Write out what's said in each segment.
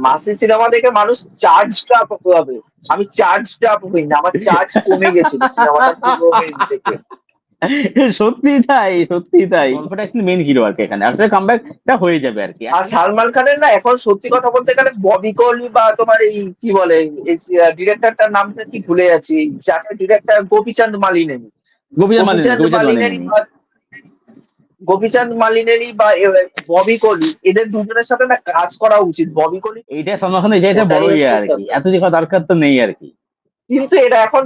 মাসি সিনেমা দেখে মানুষ চার্জড আপ হবে। আমি চার্জড আপ হই না, আমার চার্জ কমে গেছিল সিনেমাটা পুরো দেখে। সত্যি তাই, সত্যি তাই। গল্পটা অ্যাকচুয়ালি মেইন হিরো আর কি, এখানে আসলে কামব্যাকটা হয়ে যাবে আর কি। আর সালমান খানের না এখন সত্যি কথা বলতে গেলে ববি কোহলি বা তোমার এই কি বলে এই ডিরেক্টরটার নামটা কি ভুলে যাচ্ছি, যাকে ডিরেক্টর গোপীচাঁদ মালিনী, গোপীচাঁদ গোপীচাঁদ মালিনী মালিনী। বা গোপীচাঁদ মালিনী বা ববি কোহলি, এদের দুজনের সাথে না কাজ করা উচিত। ববি কোহলি এইটা সলমান খানের এটা ওটাই বড় ইয়ে হচ্ছে আর কি, ব্যাপার। এত দেখা দরকার তো নেই আর কি। কিন্তু এটা এখন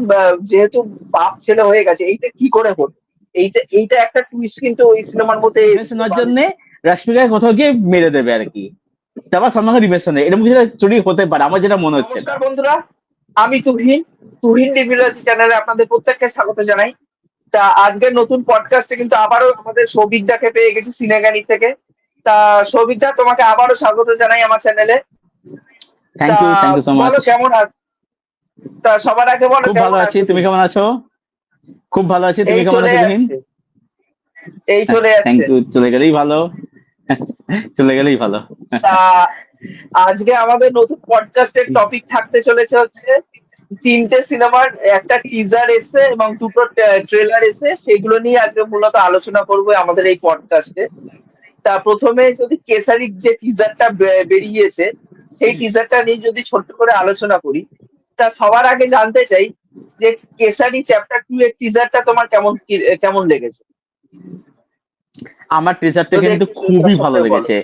যেহেতু বাপ ছেলে হয়ে গেছে, এইটা কি করে হলো? এইটা এইটা একটা টুইস্ট কিন্তু ওই সিনেমার মধ্যে রিভেঞ্জ এসেছে নেওয়ার মানে। জন্য রাশ্মিকাকে কোথাও গিয়ে মেরে দেবে আর কি, তারপর সলমান খান রিভেঞ্জ নেয়, এরকম কিছু চুরি হতে পারে, আমার যেটা মনে হচ্ছে এটা। নমস্কার বন্ধুরা, আমি তুহিন, তুহিন ডিভিলাসি চ্যানেলে আপনাদের প্রত্যেককে স্বাগত জানাই। তা আজকের নতুন পডকাস্টে কিন্তু আবারও আমাদের সৌভিকদাকে পেয়ে গেছি সিনেগানি থেকে। তা সৌভিকদা, তোমাকে আবারও স্বাগত জানাই আমার চ্যানেলে। তা থ্যাংক ইউ সো মাচ। বলো কেমন আছো? তা সবার আগে বলো খুব ভালো কেমন আছি, আছো তুমি তুমি? কেমন আছো? খুব ভালো আছি, এই তুমি কেমন চলে আছো তুহিন? যাচ্ছে, এই চলে থ্যাংক যাচ্ছে। ইউ, চলে গেলেই ভালো। চলে গেলেই ভালো। তা আজকে আমাদের নতুন পডকাস্টের টপিক থাকতে চলেছে হচ্ছে তিনটে সিনেমার একটা টিজার এসে এবং দুটো ট্রেলার এসে, সেগুলো নিয়ে আজকে মূলত আলোচনা করবো আমাদের এই পডকাস্টে। তা প্রথমে যদি কেসারির যে টিজারটা বেরিয়েছে, সেই টিজারটা নিয়ে যদি ছোট্ট করে আলোচনা করি। তা সবার আগে জানতে চাই যে কেসারি চ্যাপ্টার 2 এর টিজারটা তোমার কেমন লেগেছে? আমার টিজারটা যদি কিন্তু একটু খুবই ভালো দর্শকদের বলো। লেগেছে।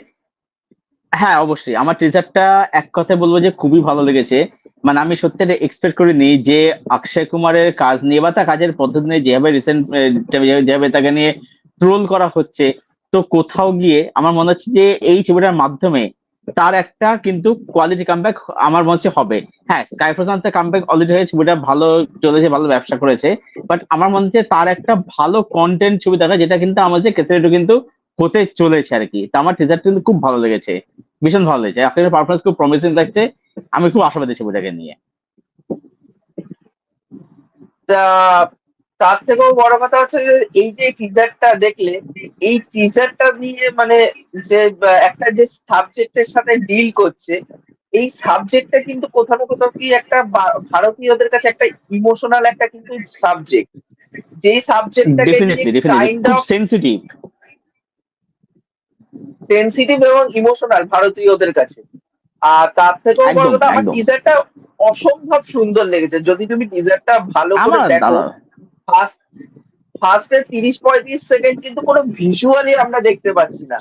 হ্যাঁ অবশ্যই, আমার টিজারটা এক কথায় বলবো যে খুবই ভালো লেগেছে। মানে আমি সত্যি এক্সপেক্ট করিনি যে অক্ষয় কুমারের কাজ নিয়ে বা তার কাজের পদ্ধতি নিয়ে যেভাবে রিসেন্ট যেভাবে তাকে নিয়ে ট্রোল করা হচ্ছে, তো কোথাও গিয়ে আমার মনে হচ্ছে যে এই ছবিটার মাধ্যমে তার একটা কিন্তু কোয়ালিটি কামব্যাক আমার মনে হচ্ছে হবে। হ্যাঁ, স্কাই প্রশান্তের কামব্যাক অলরেডি হয়ে ছবিটা ভালো চলেছে, ভালো ব্যবসা করেছে, বাট আমার মনে হচ্ছে তার একটা ভালো কন্টেন্ট ছবি দেখা, যেটা কিন্তু আমার যে কেসারিটু কিন্তু হতে চলেছে আর কি। তা আমার টিজারটা কিন্তু খুব ভালো লেগেছে, ভীষণ ভালো লেগেছে, আপনার পারফরমেন্স খুব প্রমিসিং লাগছে। আমি খুব আশাবাদী ছবিটাকে নিয়ে। তা তার থেকেও বড় কথা হচ্ছে যে এই যে টিজারটা দেখলে, এই টিজারটা নিয়ে মানে যে একটা যে সাবজেক্টের সাথে ডিল করছে, এই সাবজেক্টটা কিন্তু কোথাও না কোথাও কি একটা ভারতীয়দের কাছে একটা ইমোশনাল একটা কিন্তু সাবজেক্ট, যেই সাবজেক্টটাকে নিয়ে ডেফিনেটলি ডেফিনেটলি কাইন্ড খুব অফ সেন্সিটিভ। সেন্সিটিভ এবং ইমোশনাল ভারতীয়দের কাছে। আর তার থেকেও বড় একদম কথা, আমার একদম। টিজারটা অসম্ভব সুন্দর লেগেছে। যদি তুমি টিজারটা ভালো করে আমার দেখো, দাদা, ফার্স্ট ফার্স্টের 30-35 সেকেন্ড কিন্তু কোনো ভিজুয়ালি আমরা দেখতে পাচ্ছি না।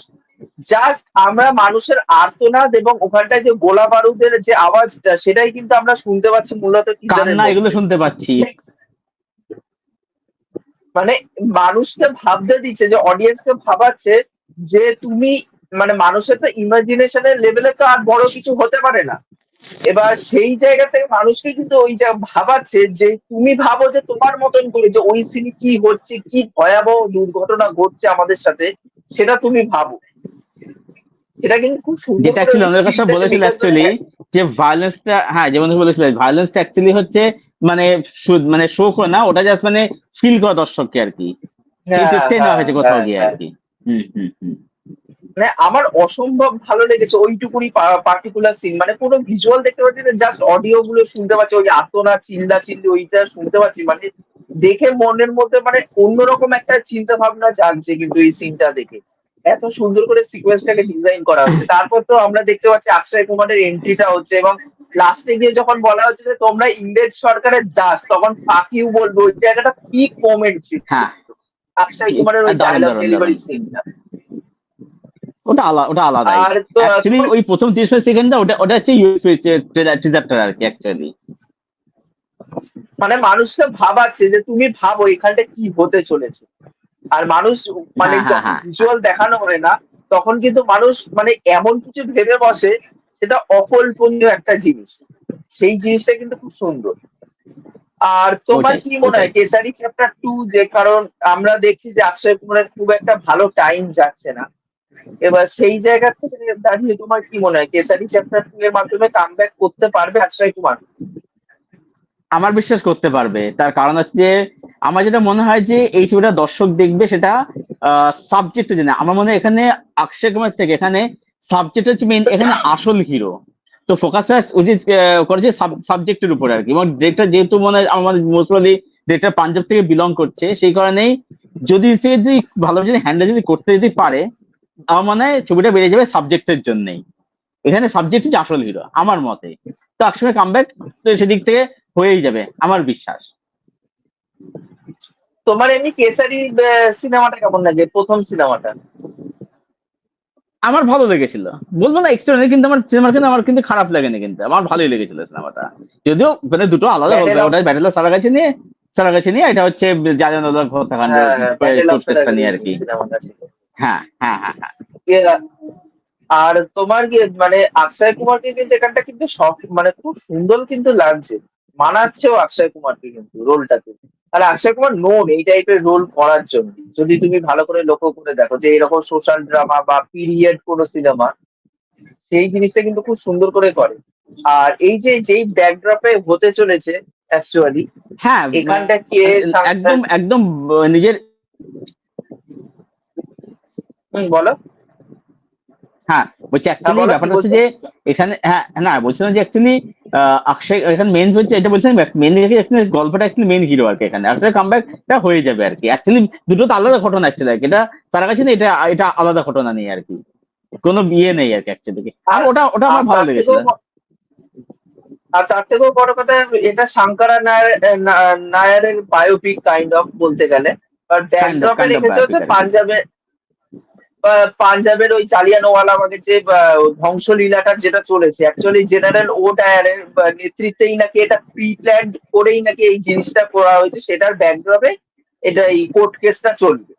জাস্ট আমরা মানুষের আর্তনাদ এবং ওখানটায় যে গোলা বারুদের যে আওয়াজটা, সেটাই কিন্তু আমরা শুনতে পাচ্ছি মূলত টিজারের কান্না এগুলো মধ্যে। শুনতে পাচ্ছি। মানে মানুষকে ভাবতে দিচ্ছে, যে অডিয়েন্সকে ভাবাচ্ছে যে তুমি মানে মানুষের তো ইমাজিনেশনের লেভেলে তো আর বড় কিছু হতে পারে না। এবার সেই জায়গা থেকে মানুষকে কিন্তু ওই যে ভাবাচ্ছে যে তুমি ভাবো যে তোমার মতন করে যে ওই সিনে কি হচ্ছে, কি ভয়াবহ দুর্ঘটনা ঘটছে আমাদের সাথে, সেটা তুমি ভাবো। এটা কিন্তু খুব সুন্দর যেটা করে অ্যাকচুয়ালি ওই আমাদের কাছে সিনটাকে বলেছিল মেনটেন করে অ্যাকচুয়ালি, যে ভায়োলেন্সটা, হ্যাঁ যেমন তুমি বলেছিলে ভায়োলেন্সটা অ্যাকচুয়ালি হচ্ছে মানে মানে শো করে না, ওটা জাস্ট মানে ফিল করা দর্শককে আর কি, সেই হ্যাঁ চেষ্টাই নেওয়া হ্যাঁ হয়েছে কোথাও হ্যাঁ গিয়ে আর হ্যাঁ। কি। হম হম হম। মানে আমার অসম্ভব ভালো লেগেছে ওইটুকুনি পার্টিকুলার সিন। মানে কোনো ভিজুয়াল দেখতে পাচ্ছি না, জাস্ট অডিও গুলো শুনতে পাচ্ছি, ওই আর্তনা চিল্লা চিল্লি ওইটা শুনতে পাচ্ছি। মানে দেখে মনের মধ্যে মানে অন্যরকম একটা চিন্তা ভাবনা জাগছে কিন্তু এই সিনটা দেখে। এত সুন্দর করে সিকোয়েন্সটাকে ডিজাইন করা হচ্ছে। তারপর তো আমরা দেখতে পাচ্ছি অক্ষয় কুমারের এন্ট্রিটা হচ্ছে, এবং লাস্টে গিয়ে যখন বলা হচ্ছে যে তোমরা ইংরেজ সরকারের দাস, তখন ফাঁকিও বলবো, ওই জায়গাটা পিক মোমেন্ট ছিল হ্যাঁ, অক্ষয় কুমারের ওই দারুণ ডায়লগ দারুণ ডেলিভারি দারুণ। সিনটা। ওটা আলাদা, ওটা আলাদাই। আর তো অ্যাকচুয়ালি তোমার ওই প্রথম 30 সেকেন্ডটা ওটা ওটা হচ্ছে ইউএসপি টিজারটা আর কি অ্যাকচুয়ালি। মানে মানুষকে ভাবাচ্ছে যে তুমি ভাবো এখানটা কি হতে চলেছে। আর মানুষ মানে হ্যাঁ হ্যাঁ যখন হ্যাঁ হ্যাঁ। ভিজুয়াল দেখানো হয় না, তখন কিন্তু মানুষ মানে এমন কিছু ভেবে বসে, সেটা অকল্পনীয় একটা জিনিস। সেই জিনিসটা কিন্তু খুব সুন্দর। আর তোমার ওটাই কি মনে ওটাই। হয় কেসারি চ্যাপ্টার 2, যে কারণ আমরা দেখছি যে অক্ষয় কুমারের খুব একটা ভালো টাইম যাচ্ছে না, এবার সেই জায়গা থেকে দাঁড়িয়ে তোমার কি মনে হয় কেসারি চ্যাপ্টার 2 এর মাধ্যমে কামব্যাক করতে পারবে অক্ষয় কুমার? আমার বিশ্বাস করতে পারবে, তার কারণ হচ্ছে যে আমার যেটা মনে হয় যে এই ছবিটা দর্শক দেখবে সেটা সাবজেক্ট জেনে। আমার মনে হয় এখানে অক্ষয় কুমার থেকে এখানে সাবজেক্ট হচ্ছে মেইন, এখানে আসল হিরো। তো ফোকাসটা উচিত করেছে সাবজেক্টের উপর আর কি, এবং ডিরেক্টর যেহেতু মনে হয় আমাদের মোস্ট প্রবাবলি ডিরেক্টর পাঞ্জাব থেকে বিলং করছে, সেই কারণেই যদি সে যদি ভালো যদি হ্যান্ডেল যদি করতে যদি পারে, আমার মনে হয় ছবিটা বেরিয়ে যাবে সাবজেক্টের জন্যই। এখানে সাবজেক্ট হচ্ছে আসল হিরো আমার মতে। তো একসময় কামব্যাক তো সেদিক থেকে হয়েই যাবে আমার বিশ্বাস। তোমার এমনি কেসারি সিনেমাটা কেমন লাগে, প্রথম সিনেমাটা? আমার ভালো লেগেছিল, বলবো না এক্সট্রা, কিন্তু আমার সিনেমা কিন্তু আমার কিন্তু খারাপ লাগেনি, কিন্তু আমার ভালোই লেগেছিল সিনেমাটা। যদিও মানে দুটো আলাদা গল্প, ব্যাটেল অফ, ওটা ব্যাটেল অফ সারাগাছি নিয়ে এটা হচ্ছে জালিয়ানওয়ালাবাগ হত্যাকাণ্ড হ্যাঁ ব্যাটেল অফ কোর্ট কেসটা নিয়ে আর সারাগাছি কি। সিনেমাটা ছিল। হ্যাঁ হ্যাঁ হ্যাঁ হ্যাঁ। আর তোমার কি মানে অক্ষয় কুমারকে কিন্তু এখানটা কিন্তু সব মানে খুব সুন্দর কিন্তু লাগছে, মানাচ্ছেও অক্ষয় কুমারকে কিন্তু রোলটাতে। আর অক্ষয় কুমার নোন এই টাইপের রোল করার জন্য, যদি তুমি ভালো করে লক্ষ্য করে দেখো যে এরকম সোশ্যাল ড্রামা বা পিরিয়ড কোনো সিনেমা, সেই জিনিসটা কিন্তু খুব সুন্দর করে করে। আর এই যে যেই ব্যাকড্রপে হতে চলেছে অ্যাকচুয়ালি হ্যাঁ এখানটা কে একদম একদম নিজের। বলো। হ্যাঁ বলছি হ্যাঁ অ্যাকচুয়ালি বলো কি ব্যাপারটা হচ্ছে বলছো। যে এখানে, হ্যাঁ না বলছিলাম যে অ্যাকচুয়ালি অক্ষয় এখানে মেন হচ্ছে, এটা বলছিলাম মেন গল্পটা অ্যাকচুয়ালি মেন হিরো আর কি, এখানে একটা কামব্যাকটা হয়ে যাবে আর কি। অ্যাকচুয়ালি দুটো তো আলাদা ঘটনা অ্যাকচুয়ালি, এটা তার কাছে না, এটা এটা আলাদা ঘটনা নেই আর কি, কোনো বিয়ে নেই আর কি অ্যাকচুয়ালি। আর আর ওটা ওটা আর আমার ভালো তার লেগেছিল। থেকেও বড় কথা, এটা শঙ্করা নায়ারের বায়োপিক কাইন্ড অফ বলতে গেলে। আর ব্যাকড্রপে কাইন্ড অফ রেখেছে বায়োপিক হচ্ছে আর কি। পাঞ্জাবের ওই জালিয়ানওয়ালাবাগের যে ধ্বংসলীলাটা যেটা চলেছে, অ্যাকচুয়ালি জেনারেল ও ডায়ারের নেতৃত্বেই নাকি এটা প্রি প্ল্যান করেই নাকি এই জিনিসটা করা হয়েছে, সেটার ব্যাকড্রপে এটা এই কোর্ট কেসটা চলবে।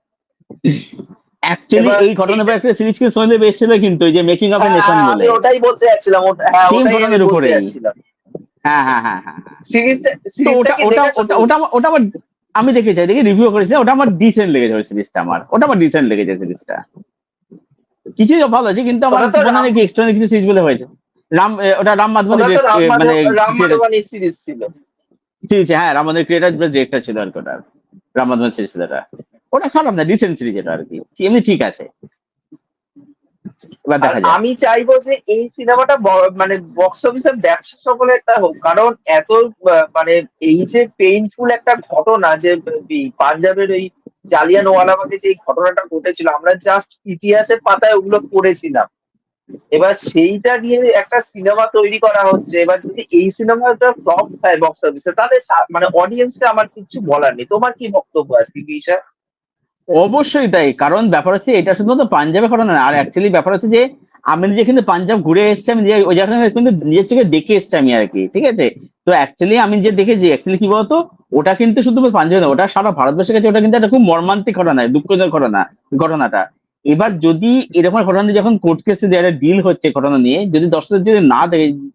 অ্যাকচুয়ালি এবার এই ঘটনার এইটা, পর একটা সিরিজ কিন্তু সন্ধে এসেছিল কিন্তু, ওই যে মেকিং অফ এ হ্যাঁ নেশন হ্যাঁ, আমি বলে, ওটাই বলতে যাচ্ছিলাম, সেম ওটাই আমি ঘটনার বলতে উপরেই। যাচ্ছিলাম। হ্যাঁ হ্যাঁ হ্যাঁ হ্যাঁ হ্যাঁ। তো সিরিজটা ওটা কি ওটা দেখেছো ওটা তুমি? ওটা ওটা আমার, আমি দেখেছি, দেখে রিভিউ করেছি, ওটা আমার ডিসেন্ট লেগেছে ওই সিরিজটা, ওটা আমার ডিসেন্ট লেগেছে সিরিজটা। কিছু ভালো আছে, কিন্তু আমার ওটা তো মনে হয় নাকি এক্সট্রা কিছু সিরিজ বলে হয়েছে। ওটা রাম মাধবনী ওটা তো মানে রাম ক্রিয়েটার মাধবানি সিরিজ ছিল। সিরিজ, হ্যাঁ রাম মাধবনী ক্রিয়েটার ডিরেক্টর ছিল আর কি ওটার, রাম মাধবনী সিরিজ ছিল ওটা। ওটা খারাপ না, ডিসেন্ট সিরিজ এটা আর কি, এমনি ঠিক আছে, এবার আর দেখা যাক। আমি চাইবো যে এই সিনেমাটা মানে বক্স অফিসের ব্যবসা সফল একটা হোক, কারণ এত মানে এই যে পেইনফুল একটা ঘটনা যে পাঞ্জাবের ওই জালিয়ানওয়ালাবাগে যে ঘটনাটা ঘটেছিল, আমরা জাস্ট ইতিহাসের পাতায় ওগুলো পড়েছিলাম। এবার সেইটা নিয়ে একটা সিনেমা তৈরি করা হচ্ছে, এবার যদি এই সিনেমাটা ফ্লপ খায় বক্স অফিসে, তাহলে মানে অডিয়েন্সকে আমার কিছু বলার নেই। তোমার কি বক্তব্য আছে এই বিষয়ে? অবশ্যই তাই, কারণ ব্যাপার হচ্ছে এটা শুধুমাত্র পাঞ্জাবের ঘটনা না, আর অ্যাকচুয়ালি ব্যাপার হচ্ছে যে আমি যে কিন্তু পাঞ্জাব ঘুরে এসেছি, আমি যে ওই জায়গাটা কিন্তু নিজের চোখে দেখে এসেছি আমি আর কি, ঠিক আছে। তো অ্যাকচুয়ালি আমি যে দেখেছি অ্যাকচুয়ালি কি বলতো, ওটা কিন্তু শুধু পাঞ্জাবে না, ওটা সারা ভারতবর্ষের কাছে ওটা কিন্তু একটা খুব মর্মান্তিক ঘটনা, দুঃখজনক ঘটনাটা। এবার যদি এরকম ঘটনা নিয়ে যখন কোর্ট কেসে যারা ডিল হচ্ছে ঘটনা নিয়ে, যদি দর্শক যদি না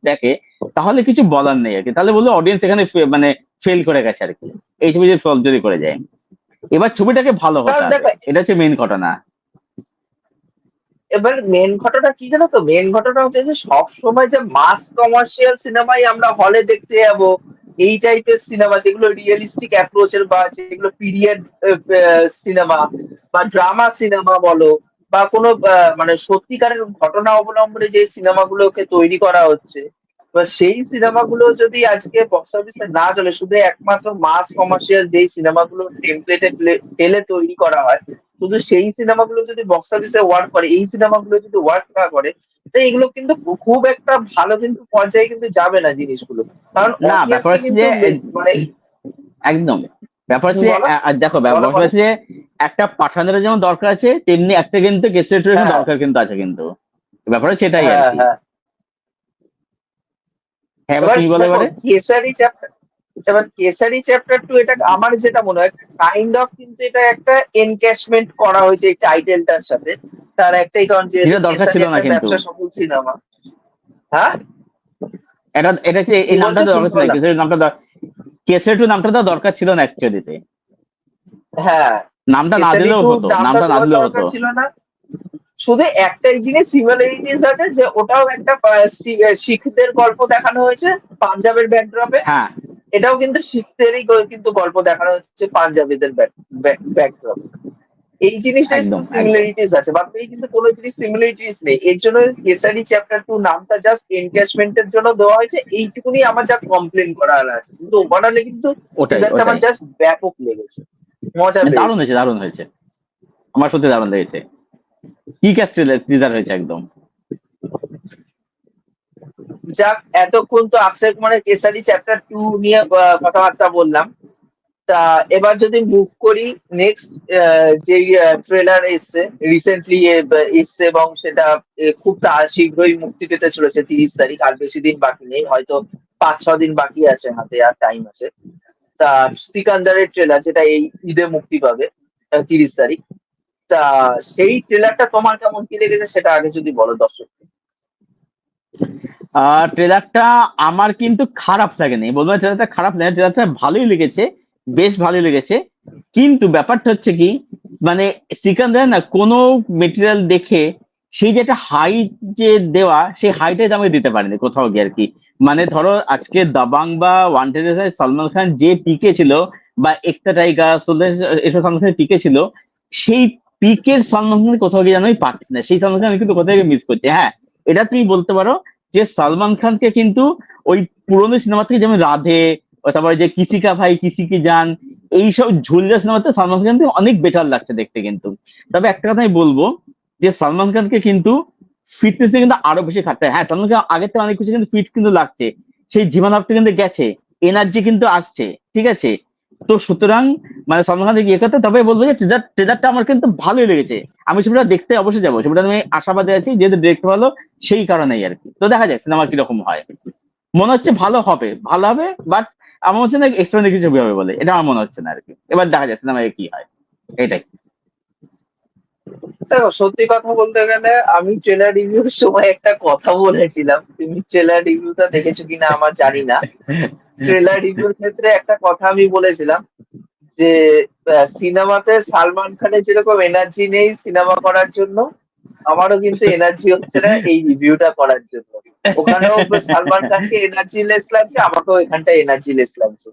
দেখে, তাহলে কিছু বলার নেই আর কি, তাহলে বলবো অডিয়েন্স এখানে মানে ফেল করে গেছে আর কি, এই ছবি যদি ফ্লপ যদি করে যায়। এবার ছবিটাকে ভালো হতে কারণ হবে, দেখো, এটা হচ্ছে মেন ঘটনা। এবার মেন ঘটনা কি জানো তো, মেন ঘটনা হচ্ছে যে সবসময় যে মাস কমার্শিয়াল সিনেমাই আমরা হলে দেখতে যাবো, এই টাইপের সিনেমা যেগুলো রিয়েলিস্টিক অ্যাপ্রোচের বা যেগুলো পিরিয়ড সিনেমা বা ড্রামা সিনেমা বলো, বা কোনো মানে সত্যিকারের ঘটনা অবলম্বনে যে সিনেমাগুলোকে তৈরি করা হচ্ছে, বা সেই সিনেমাগুলো যদি আজকে বক্স অফিসে না চলে, শুধু একমাত্র মাস কমার্শিয়াল যেই সিনেমাগুলো টেমপ্লেটে টেলে তৈরি করা হয়, শুধু সেই সিনেমাগুলো যদি বক্স অফিসে ওয়ার্ক করে, এই সিনেমাগুলো যদি ওয়ার্ক না করে, তো এগুলো কিন্তু খুব একটা ভালো কিন্তু পর্যায়ে কিন্তু যাবে না জিনিসগুলো। কারণ না ব্যাপার অডিয়েন্সকে হচ্ছে কিন্তু যে মানে একদম, ব্যাপার হচ্ছে যে বলো দেখো বলো ব্যাপার বলো। হচ্ছে যে একটা পাঠানের যেমন দরকার আছে, তেমনি একটা কিন্তু কেসেটের হ্যাঁ দরকার কিন্তু আছে কিন্তু, ব্যাপার হচ্ছে এটাই আর হ্যাঁ কি। হ্যাঁ। হ্যাঁ এবার এবার তুমি বলো দেখো এবারে। কেসারি চ্যাপ্টার টু, এটা আমার যেটা মনে হয় কাইন্ড অফ কিন্তু এটা একটা এনক্যাশমেন্ট করা হয়েছে এই টাইটেলটার সাথে। তার একটাই কারণ, যেহেতু যেটা দরকার কেসারি ছিল না একটা কিন্তু, ব্যবসা সফল সিনেমা। হ্যাঁ এটা এটা হচ্ছে কি এই নামটা বলছো, তো দরকার শুনতে ছিল না, পেলাম। কেসেটের নামটা তো দরকার ছিল না অ্যাকচুয়ালিতে, হ্যাঁ, নামটা না কেসারি দিলেও টু হতো, নামটা নামটা না দেওয়ার দিলেও দরকার হতো। ছিল না। শুধু একটাই জিনিস সিমিলারিটিস আছে, যে ওটাও একটা শিখদের গল্প দেখানো হয়েছে পাঞ্জাবের ব্যাকড্রপে। হ্যাঁ এটাও কিন্তু শিখদেরই কিন্তু গল্প দেখানো হচ্ছে পাঞ্জাবিদের ব্যাকড্রপে। এই জিনিসটাই একদম শুধু একদম। সিমিলারিটিস আছে, বাদ বাকি কিন্তু কোনো জিনিস সিমিলারিটিস নেই। এর জন্য কেসারি চ্যাপ্টার 2 নামটা জাস্ট এনক্যাশমেন্টের জন্য দেওয়া হয়েছে, এইটুকুনি আমার যা কমপ্লেন করার আছে। কিন্তু ওভারঅলে কিন্তু ওটাই টিজারটা আমার ওটাই। জাস্ট ব্যাপক লেগেছে, মজা দারুণ পেয়েছি। হয়েছে, দারুণ হয়েছে, আমার সত্যি দারুণ লেগেছে। কি ক্যাস্ট টিজার হয়েছে একদম। যাক, এতক্ষণ তো অক্ষয় কুমারের কেসারি চ্যাপ্টার 2 নিয়ে কথাবার্তা বললাম। তা এবার যদি মুভ করি নেক্সট, যে ট্রেলার এসছে রিসেন্টলি এসছে, এবং সেটা খুব শীঘ্রই মুক্তি পেতে চলেছে 30 তারিখ, আর বেশি দিন বাকি নেই, হয়তো 5-6 দিন বাকি আছে, হাতে আর টাইম আছে। তা সিকান্দারের ট্রেলার, যেটা এই ঈদে মুক্তি পাবে 30 তারিখ। তা সেই ট্রেলারটা তোমার কেমন কি লেগেছে সেটা আগে যদি বলো দর্শক। ট্রেলারটা আমার কিন্তু খারাপ লাগেনি, বলবো না ট্রেলারটা খারাপ লাগে, ট্রেলারটা ভালোই লেগেছে, বেশ ভালোই লেগেছে। কিন্তু ব্যাপারটা হচ্ছে কি, মানে সিকান্দার না কোনো মেটেরিয়াল দেখে সেই যে একটা হাইট যে দেওয়া, সেই হাইটের দামে দিতে পারেনি কোথাও গিয়ে আর কি। মানে ধরো আজকে দাবাং বা ওয়ান্টেড সালমান খান যে পিকে ছিল, বা একটা টাইগার এসব সালমান খানের পিকে ছিল, সেই পিকের সালমান খান কোথাও গিয়ে যেন আমি পাচ্ছি না, সেই সালমান খান আমি কিন্তু কোথাও গিয়ে মিস করছি। হ্যাঁ, এটা তুমি বলতে পারো যে সালমান খানকে কিন্তু ওই পুরোনো সিনেমা থেকে, যেমন রাধে, তারপরে যে কিসি কা ভাই কিসি কি জান, এইসব ঝুলিয়া সিনেমাতে সালমান খানকে অনেক বেটার লাগছে দেখতে কিন্তু। তবে একটা কথা আমি বলবো, যে সালমান খানকে কিন্তু ফিটনেসে কিন্তু আরো বেশি খাটতে হয়। হ্যাঁ, সালমান খান আগের থেকে অনেক কিছু কিন্তু ফিট কিন্তু লাগছে, সেই জীবনাপটা কিন্তু গেছে, এনার্জি কিন্তু আসছে, ঠিক আছে। তো সুতরাং মানে সালমান খান ইয়ে করতে, তবে বলবো যে ট্রেজারটা আমার কিন্তু ভালোই লেগেছে। আমি ছবিটা দেখতে অবশ্যই যাবো, ছবিটা আমি আশাবাদী আছি, যেহেতু ডিরেক্ট ভালো, সেই কারণেই আর কি। তো দেখা যাক সিনেমা কিরকম হয়, মনে হচ্ছে ভালো হবে, ভালো হবে, বাট আমার হচ্ছে না এক্সট্রা কিছু ছবি হবে বলে, এটা আমার মনে হচ্ছে না আর কি। এবার দেখা যাক সিনেমায় কি হয়, এটাই। দেখো, সত্যি কথা বলতে গেলে আমি ট্রেলার রিভিউর সময় একটা কথা বলেছিলাম, তুমি ট্রেলার রিভিউটা দেখেছো কিনা আমার জানি না। ট্রেলার রিভিউর ক্ষেত্রে একটা কথা আমি বলেছিলাম যে সিনেমাতে সালমান খানের যেরকম এনার্জি নেই সিনেমা করার জন্য, আমারও কিন্তু এনার্জি হচ্ছে না এই রিভিউটা করার জন্য। ওখানেও সালমান খানকে এনার্জি লেস লাগছে, আমাকেও এখানটা এনার্জি লেস লাগছে।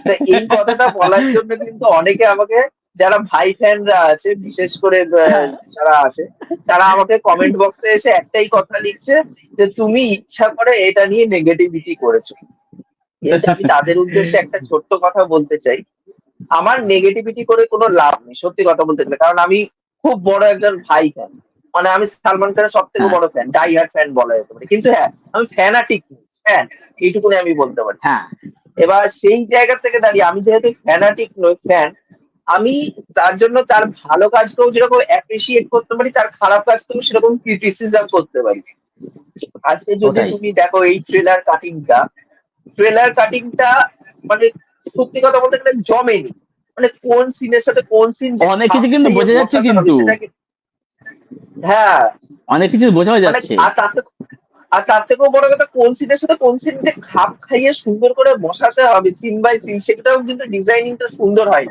তা এই কথাটা বলার জন্য কিন্তু অনেকে আমাকে, যারা ভাই ফ্যানরা আছে বিশেষ করে, হ্যাঁ, যারা আছে, তারা আমাকে কমেন্ট বক্সে এসে একটাই কথা লিখছে, যে তুমি ইচ্ছা করে এটা নিয়ে নেগেটিভিটি করেছো। কিন্তু আমি তাদের উদ্দেশ্যে একটা ছোট্ট কথা বলতে চাই, আমার নেগেটিভিটি করে কোনো লাভ নেই সত্যি কথা বলতে গেলে, কারণ আমি খুব বড় একজন ভাই ফ্যান। মানে আমি সালমান খানের সব থেকে হ্যাঁ, বড় ফ্যান, ডাই হার্ড ফ্যান বলা যেতে পারে। কিন্তু হ্যাঁ, আমি ফ্যানাটিক ফ্যান, এইটুকুনি আমি বলতে পারি। হ্যাঁ, এবার সেই জায়গা থেকে দাঁড়িয়ে আমি যেহেতু ফ্যানাটিক নই, ফ্যান, আমি তার জন্য তার ভালো কাজকেও যেরকম অ্যাপ্রিসিয়েট করতে পারি, তার খারাপ কাজকেও সেরকম ক্রিটিসিজম করতে পারি। আজকে যদি ওটাই। তুমি দেখো এই ট্রেলার কাটিংটা মানে সত্যি কথা বলতে গেলে জমেনি। মানে কোন সিনের সাথে কোন সিন যে অনেক খাপ কিছু কিন্তু খাইয়ে বোঝা যাচ্ছে বসাতে হবে কিন্তু, সেটা কি। হ্যাঁ, অনেক কিছু বোঝাও মানে যাচ্ছে। আর তার থেকেও বড় কথা, কোন সিনের সাথে কোন সিন যে খাপ খাইয়ে সুন্দর করে বসাতে হবে সিন বাই সিন, সেটাও কিন্তু ডিজাইনিংটা সুন্দর হয়।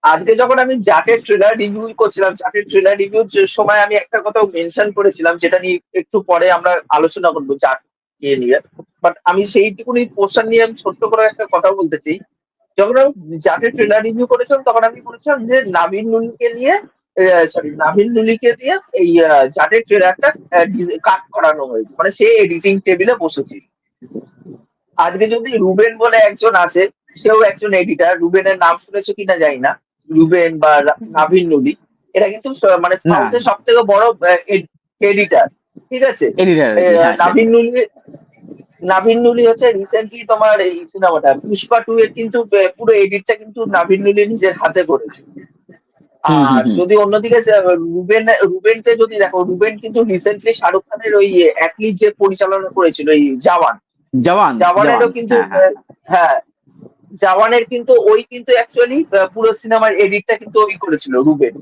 আজকে যখন আমি জাটের ট্রেলার রিভিউ করছিলাম, জাটের ট্রেলার রিভিউর সময় আমি একটা কথা মেনশন করেছিলাম, যেটা নিয়ে একটু পরে আমরা আলোচনা করবো জাট নিয়ে। বাট আমি সেইটুকুনি পোর্শন নিয়ে আমি ছোট্ট করে একটা কথা বলতে চাই। যখন আমি জাটের ট্রেলার রিভিউ করেছিলাম তখন আমি বলেছিলাম যে নাভিন নুলিকে দিয়ে এই জাটের ট্রেলারটা কাট করানো হয়েছে, মানে সে এডিটিং টেবিলে বসেছে। আজকে যদি রুবেন বলে একজন আছে, সেও একজন এডিটার, রুবেনের নাম শুনেছো কিনা জানি না, রুবেন বা নাভিন নুলি, এরা কিন্তু মানে না, সাউথের সব থেকে বড় এডিটার, ঠিক আছে। এডিটার আর এ, কি, হ্যাঁ নাভিন সেটাই। নুলি নাভিন নুলি হচ্ছে রিসেন্টলি তোমার এই সিনেমাটা পুষ্পা 2 এর কিন্তু পুরো এডিটটা কিন্তু নাভিন নুলি নিজের হাতে করেছে। হুম, হুম, আর হুম। যদি অন্যদিকে রুবেনকে যদি দেখো, রুবেন কিন্তু রিসেন্টলি শাহরুখ খানের ওই অ্যাথলিট যে পরিচালনা করেছিল এই জওয়ান, জওয়ান, জওয়ান, জওয়ানেরও কিন্তু হ্যাঁ, হ্যাঁ। হ্যাঁ, জওয়ানের কিন্তু ওই কিন্তু অ্যাকচুয়ালি পুরো সিনেমার এডিটটা কিন্তু ওই করেছিল রুবেন।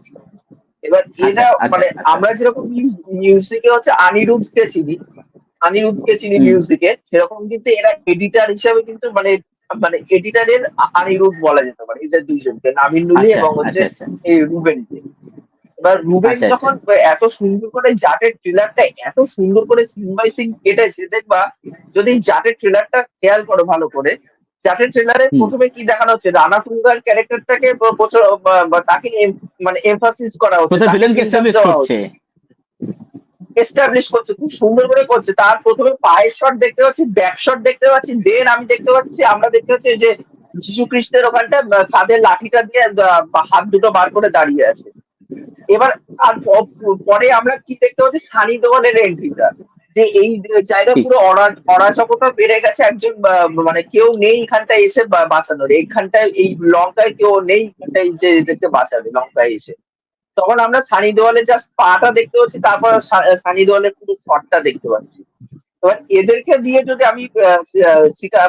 এবার আচ্ছা, এরা আচ্ছা, মানে আচ্ছা। আমরা যেরকম মিউজিকে হচ্ছে অনিরুদ্ধকে চিনি হুম। মিউজিকে, সেরকম কিন্তু এরা এডিটার হিসাবে কিন্তু মানে মানে এডিটারের অনিরুদ্ধ বলা যেতে পারে এদের দুইজনকে, নাভিন নুলি আচ্ছা, এবং হচ্ছে আচ্ছা, আচ্ছা, এই রুবেনকে। এবার রুবেন আচ্ছা, আচ্ছা। যখন এত সুন্দর করে জাটের ট্রেলারটা এত সুন্দর করে সিন বাই সিন কেটেছে দেখবা, যদি জাটের ট্রেলারটা খেয়াল করো ভালো করে, যাতে ট্রেলারে হুম। প্রথমে কি দেখানো হচ্ছে, রানা তুঙ্গার ক্যারেক্টারটাকে তাকে মানে এমফাসিস করা হচ্ছে, কোথায় তাকে ভিলেনকে বিল্ড আপ এস্টাবলিশ দেওয়া করছে। হচ্ছে, এস্টাবলিশ করছে, খুব সুন্দর করে করছে। তার প্রথমে পায়ের শট দেখতে পাচ্ছি, ব্যাক শট দেখতে পাচ্ছি, দেন আমরা দেখতে পাচ্ছি যে যীশু খ্রিস্টের ওখানটা কাঁধের লাঠিটা দিয়ে হাত দুটো বার করে দাঁড়িয়ে আছে। এবার আর পরে আমরা কি দেখতে পাচ্ছি, সানি দেওয়ালের এন্ট্রিটা, যে এই জায়গায় ঠিক। পুরো অরাজকতা বেড়ে গেছে, একজন মানে কেউ নেই এখানটায় এসে বাঁচানোর, এইখানটায় এই লঙ্কায় কেউ নেই এখানটায় যে এদেরকে বাঁচাবে লঙ্কায় এসে। তখন আমরা সানি দেওয়ালে জাস্ট পাটা দেখতে পাচ্ছি, তারপর সানি দেওয়ালের পুরো শটটা দেখতে পাচ্ছি। এবার এদেরকে দিয়ে যদি আমি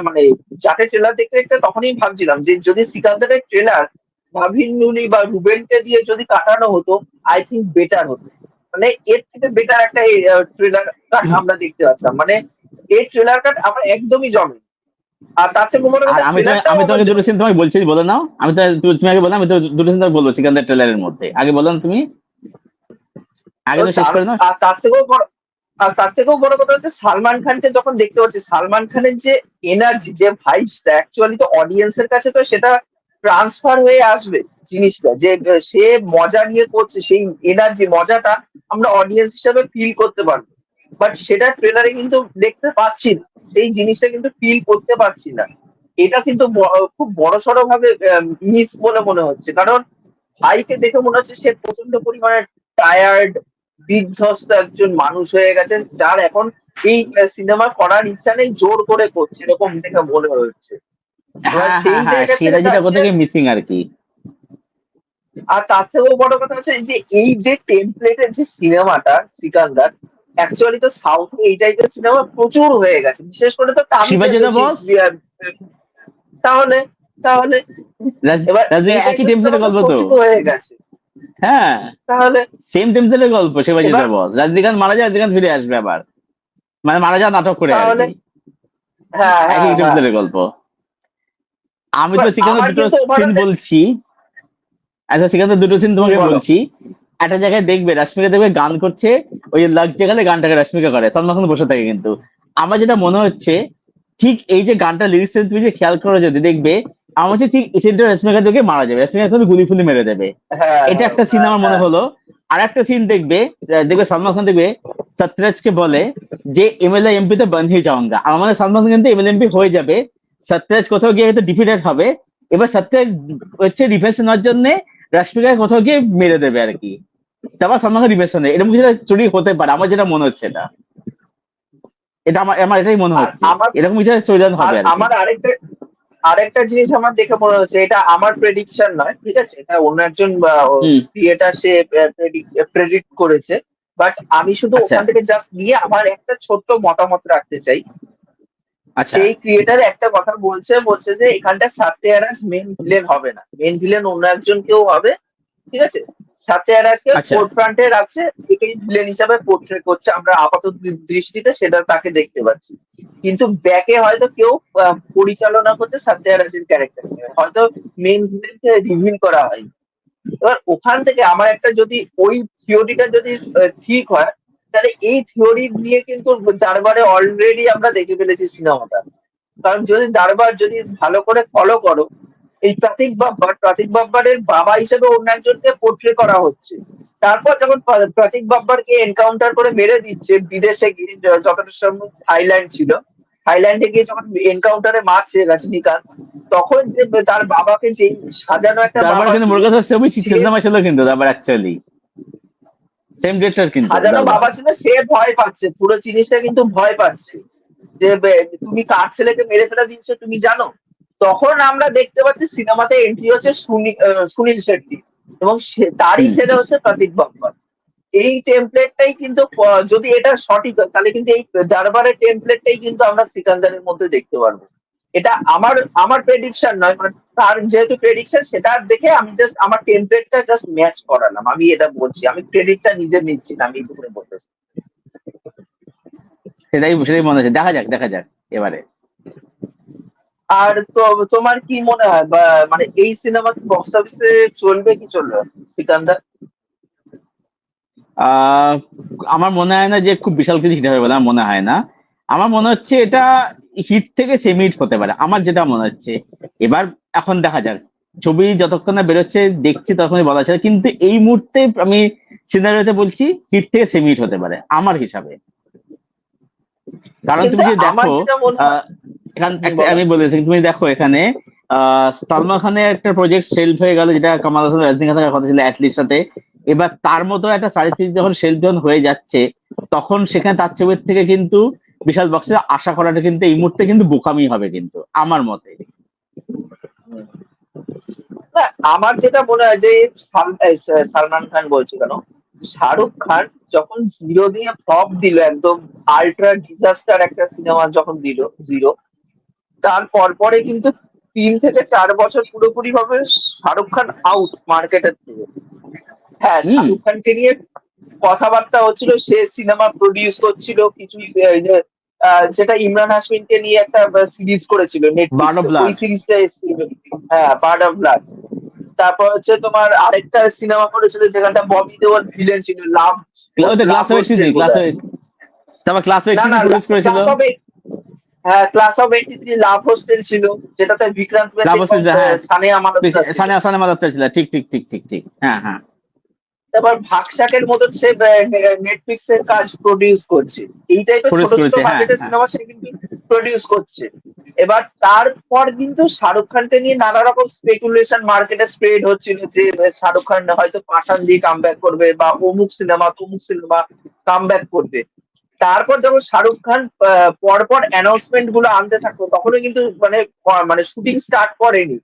মানে যাকে ট্রেলার দেখতে দেখতে তখনই ভাবছিলাম যে যদি সিকান্দারের ট্রেলার ভাবিন নুনি বা রুবেনকে দিয়ে যদি কাটানো হতো, আই থিঙ্ক বেটার হতো। মানে এর থেকে বেটার একটা ট্রেলার কাট আমরা দেখতে পাচ্ছিলাম। মানে এই ট্রেলার কাট আমার একদমই জমে। আর তার থেকে বড় আর কথা, ট্রেলারটাও আমি আমার তোমাকে দুটো জমে। সিন তোমাকে বলছি, বলে নাও। তুমি আগে বলো, আমি তো দুটো সিন তোমাকে বলবো সিকান্দার ট্রেলারের মধ্যে। আগে বলো না তুমি, আগে তো তো শেষ করে নাও। আর তার থেকেও বড়, আর তার থেকেও বড় কথা হচ্ছে সালমান খানকে যখন দেখতে পাচ্ছি, সালমান খানের যে এনার্জি, যে ভাইবসটা অ্যাকচুয়ালি তো অডিয়েন্সের কাছে তো সেটা ট্রান্সফার হয়ে আসবে জিনিসটা, যে সে মজা নিয়ে করছে, সেই এনার্জি মজাটা আমরা অডিয়েন্স হিসেবে ফিল করতে পারবো। বাট সেটা ট্রেলারে কিন্তু দেখতে পাচ্ছি না, সেই জিনিসটা কিন্তু ফিল করতে পারছি না। এটা কিন্তু খুব বড়সড় ভাবে মিস বলে মনে হচ্ছে। কারণ ভাইকে দেখে মনে হচ্ছে সে প্রচন্ড পরিমাণে টায়ার্ড, বিধ্বস্ত একজন মানুষ হয়ে গেছে, যার এখন এই সিনেমা করার ইচ্ছা নেই, জোর করে করছে এরকম দেখে মনে হচ্ছে। এবার হ্যাঁ হ্যাঁ সেই হ্যাঁ, জায়গা সেই থেকে এনার্জিটা দাঁড়িয়ে, কোথাও মিসিং আর কি। আর তার থেকেও বড় কথা হচ্ছে যে এই যে টেমপ্লেটের যে সিনেমাটা সিকান্দার, অ্যাকচুয়ালি তো সাউথে এই টাইপের সিনেমা প্রচুর হয়ে গেছে, বিশেষ করে তো তামিলে শিবাজি দা বেশি। বস, তাহলে তাহলে এবার এই একই টাইপের সিনেমা টেম্পলেটের তো গল্প তো। প্রচুর হয়ে গেছে। হ্যাঁ, তাহলে সেম টেম্পলেটের গল্প শিবাজি এবার দা বস। রজনীকান্ত মারা যায়, রজনীকান্ত ফিরে আসবে আবার, মানে মারা যাওয়া নাটক করে আর তাহলে কি। হ্যাঁ, হ্যাঁ, একই হ্যাঁ। টেম্পলেটের গল্প। আমি তো এবার সেখানে আমার দুটো কিন্তু সিন ওভারঅল, বলছি। আচ্ছা, সেখানে দুটো সিন তোমাকে বলো। বলছি। একটা জায়গায় দেখবে রশ্মিকা দেখবে গান করছে, ওই লাগছে গেলে গানটাকে রশ্মিকা করে, সালমান খান বসে থাকে কিন্তু। আমার যেটা মনে হচ্ছে, ঠিক এই যে গানটা লিরিক্স তুমি যে খেয়াল করো যদি দেখবে, আমার হচ্ছে ঠিক এই সিনটা রশ্মিকা দেখে মারা যাবে, রশ্মিকা কিন্তু গুলি ফুলি মেরে দেবে। হ্যাঁ, এটা হ্যাঁ, একটা সিন হ্যাঁ, আমার মনে হ্যাঁ, হলো। আর একটা সিন দেখবে, দেখবে সালমান খান দেখবে সত্যরাজকে বলে যে এমএলএ এমপি তো বন হি যাওয়াঙ্গা। আমার মনে হয় সালমান খান কিন্তু এমএলএ এমপি হয়ে যাবে, সত্যরাজ কোথাও গিয়ে হয়তো ডিফিটেড হবে। এবার সত্যরাজ হচ্ছে ডিফেন্স নেওয়ার জন্য রাশমিকাকে কোথাও গিয়ে মেরে দেবে আর কি। তারপর সালমান খান ডিফেন্স নেয়, এরকম কিছু চুরি হতে পারে, আমার যেটা মনে হচ্ছে। এটা এটা আমার আমার এটাই মনে আর হচ্ছে, আমার এরকম কিছু চরিত্র আর হবে আর কি। আমার আরেকটা জিনিস আমার দেখে মনে হচ্ছে, এটা আমার প্রেডিকশন নয়, ঠিক আছে, এটা অন্য একজন হুম। ক্রিয়েটার সে প্রেডিক্ট করেছে। বাট আমি শুধু আচ্ছা ওখান থেকে জাস্ট নিয়ে আমার একটা ছোট্ট মতামত রাখতে চাই। আচ্ছা সেই ক্রিয়েটার একটা কথা বলছে যে এখানটা সাত্যরাজ মেন ভিলেন হবে না, মেন ভিলেন অন্য একজন কেউ হবে, ঠিক আছে। সাত্যরাজকে আচ্ছা ফোর ফ্রন্টে রাখছে, একেই ভিলেন হিসাবে পোর্ট্রে করছে, আমরা আপাতত দৃষ্টিতে সেটা তাকে দেখতে পাচ্ছি। কিন্তু ব্যাকে হয়তো কেউ পরিচালনা করছে সাত্যরাজের ক্যারেক্টারকে, হয়তো মেন ভিলেনকে রিভিল করা হয়। এবার ওখান থেকে আমার একটা, যদি ওই থিওরিটা যদি ঠিক হয়, তাহলে এই থিওরি দিয়ে কিন্তু দরবারে অলরেডি আমরা দেখে ফেলেছি সিনেমাটা। কারণ যদি দরবার যদি ভালো করে ফলো করো, এই প্রতীক বাব্বারের বাবা হিসেবে অন্য একজনকে পোর্ট্রে করা হচ্ছে। তারপর যখন প্রতীক বাব্বারকে এনকাউন্টার করে মেরে দিচ্ছে বিদেশে গিয়ে, যতটা সম্ভব থাইল্যান্ড ছিল, থাইল্যান্ডে গিয়ে যখন এনকাউন্টারে মারছে রজনীকান্ত, তখন যে তার বাবাকে যে সাজানো একটা তারপর বাবা কিন্তু ছিল, মোর কাছে ছবি সে সিনেমা ছিল কিন্তু তারপর অ্যাকচুয়ালি সেম ডিরেক্টর কিন্তু সাজানো তারপর। বাবা ছিল, সে ভয় পাচ্ছে, পুরো জিনিসটা কিন্তু ভয় পাচ্ছে যে তুমি কার ছেলেকে মেরে ফেলে দিচ্ছ তুমি জানো। তখন আমরা দেখতে পাচ্ছি সিনেমাতে এন্ট্রি হচ্ছে সুনীল শেট্টি, এবং তারই হুম। ছেলে হচ্ছে প্রতীক বাপ্পা। এই টেমপ্লেটটাই কিন্তু যদি এটা সঠিক হয়, তাহলে কিন্তু এই দরবারের টেমপ্লেটটাই কিন্তু আমরা সিকান্দারের মধ্যে দেখতে পারবো। এটা আমার আমার প্রেডিকশন নয়, মানে তার যেহেতু প্রেডিকশন, সেটা দেখে আমি জাস্ট আমার টেমপ্লেটটা জাস্ট ম্যাচ করালাম, আমি এটা বলছি, আমি ক্রেডিটটা নিজে নিচ্ছি না, আমি এইটুকু বলতে চাই। সেটাই সেটাই মনে হচ্ছে, দেখা যাক দেখা যাক এবারে। আর তো তোমার কি মনে হয়, বা মানে এই সিনেমা কি বক্স অফিসে চলবে কি চলবে না? সিকান্দার। আহ আমার মনে হয় না যে খুব বিশাল কিছু হিট হবে বলে আমার মনে হয় না। আমার মনে হচ্ছে এটা হিট থেকে সেমি হিট হতে পারে আমার যেটা মনে হচ্ছে। এবার এখন দেখা যাক, ছবি যতক্ষণ না বেরোচ্ছে দেখছি তখনই বলা যাচ্ছে, কিন্তু এই মুহূর্তে আমি সিনারিওতে বলছি হিট থেকে সেমি হিট হতে পারে আমার হিসাবে। কারণ কিন্তু তুমি যদি আমার দেখো যেটা মনে হয়, এখান একটা বলো। আমি বলেছি, তুমি দেখো এখানে সালমান খানের একটা প্রজেক্ট শেলফ হয়ে গেল, যেটা কামাল হাসান রজনীকান্ত থাকার কথা ছিল অ্যাটলিস্ট সাথে। এবার তার মতো একটা সাড়ে তিন যখন শেলফ যখন হয়ে যাচ্ছে, তখন সেখানে তার ছবির থেকে কিন্তু বিশাল বক্সে আশা করাটা কিন্তু এই মুহূর্তে কিন্তু বোকামি হবে কিন্তু আমার মতে। না, আমার যেটা মনে হয় যে সালমান খান বলছি কেন, শাহরুখ খান যখন জিরো দিয়ে ফ্লপ দিল, একদম আল্ট্রা ডিজাস্টার একটা সিনেমা যখন দিল জিরো, তার পরে কিন্তু 3 থেকে 4 বছর পুরোপুরি ভাবে শাহরুখ খান আউট মার্কেটের থেকে। হ্যাঁ, হুম। শাহরুখ খানকে নিয়ে কথাবার্তা হচ্ছিল, সে সিনেমা প্রডিউস করছিল কিছু, এই যে যেটা ইমরান হাসমিনকে নিয়ে একটা সিরিজ করেছিল বার্ড অফ নেটফ্লিক্সে, ওই ব্লাড। সিরিজটা এসেছিল। হ্যাঁ, বার্ড অফ ব্লাড। তারপর হচ্ছে তোমার আরেকটা সিনেমা করেছিল যেখানটা ববি দেওয়াল ভিলেন ছিল, লাভ, ওই তো লাভ ক্লাস অফ হোস্টেল বোধ হয়। তারপর ক্লাস অফ না, 83 না, প্রডিউস করেছিল। ক্লাস অফ, হ্যাঁ, ক্লাস অফ 83 লাভ হোস্টেল ছিল, যেটাতে বিক্রান্ত লাভ মেসি এবং হোস্টেল, হ্যাঁ। সানিয়া মালহোত্রা ছিল। সানে আসানে মাদারটা ছিল, ঠিক ঠিক ঠিক ঠিক ঠিক, হ্যাঁ হ্যাঁ। তারপর ভাগশাকের মতন সে নেটফ্লিক্স এর কাজ প্রডিউস করছে, এই টাইপের ছোট প্রডিউস ছোট করেছে, হ্যাঁ বাজেটের হ্যাঁ। সিনেমা সে কিন্তু প্রডিউস করছে। এবার তারপর কিন্তু শাহরুখ খানকে নিয়ে নানা রকম স্পেকুলেশন মার্কেটে স্প্রেড হচ্ছিল যে শাহরুখ খান হয়তো পাঠান দিয়ে কামব্যাক করবে, বা অমুক সিনেমা তমুক সিনেমা কামব্যাক করবে। তারপর যখন শাহরুখ খান পরপর অ্যানাউন্সমেন্ট গুলো আনতে থাকলো, তখনও কিন্তু মানে শুটিং স্টার্ট করেনি।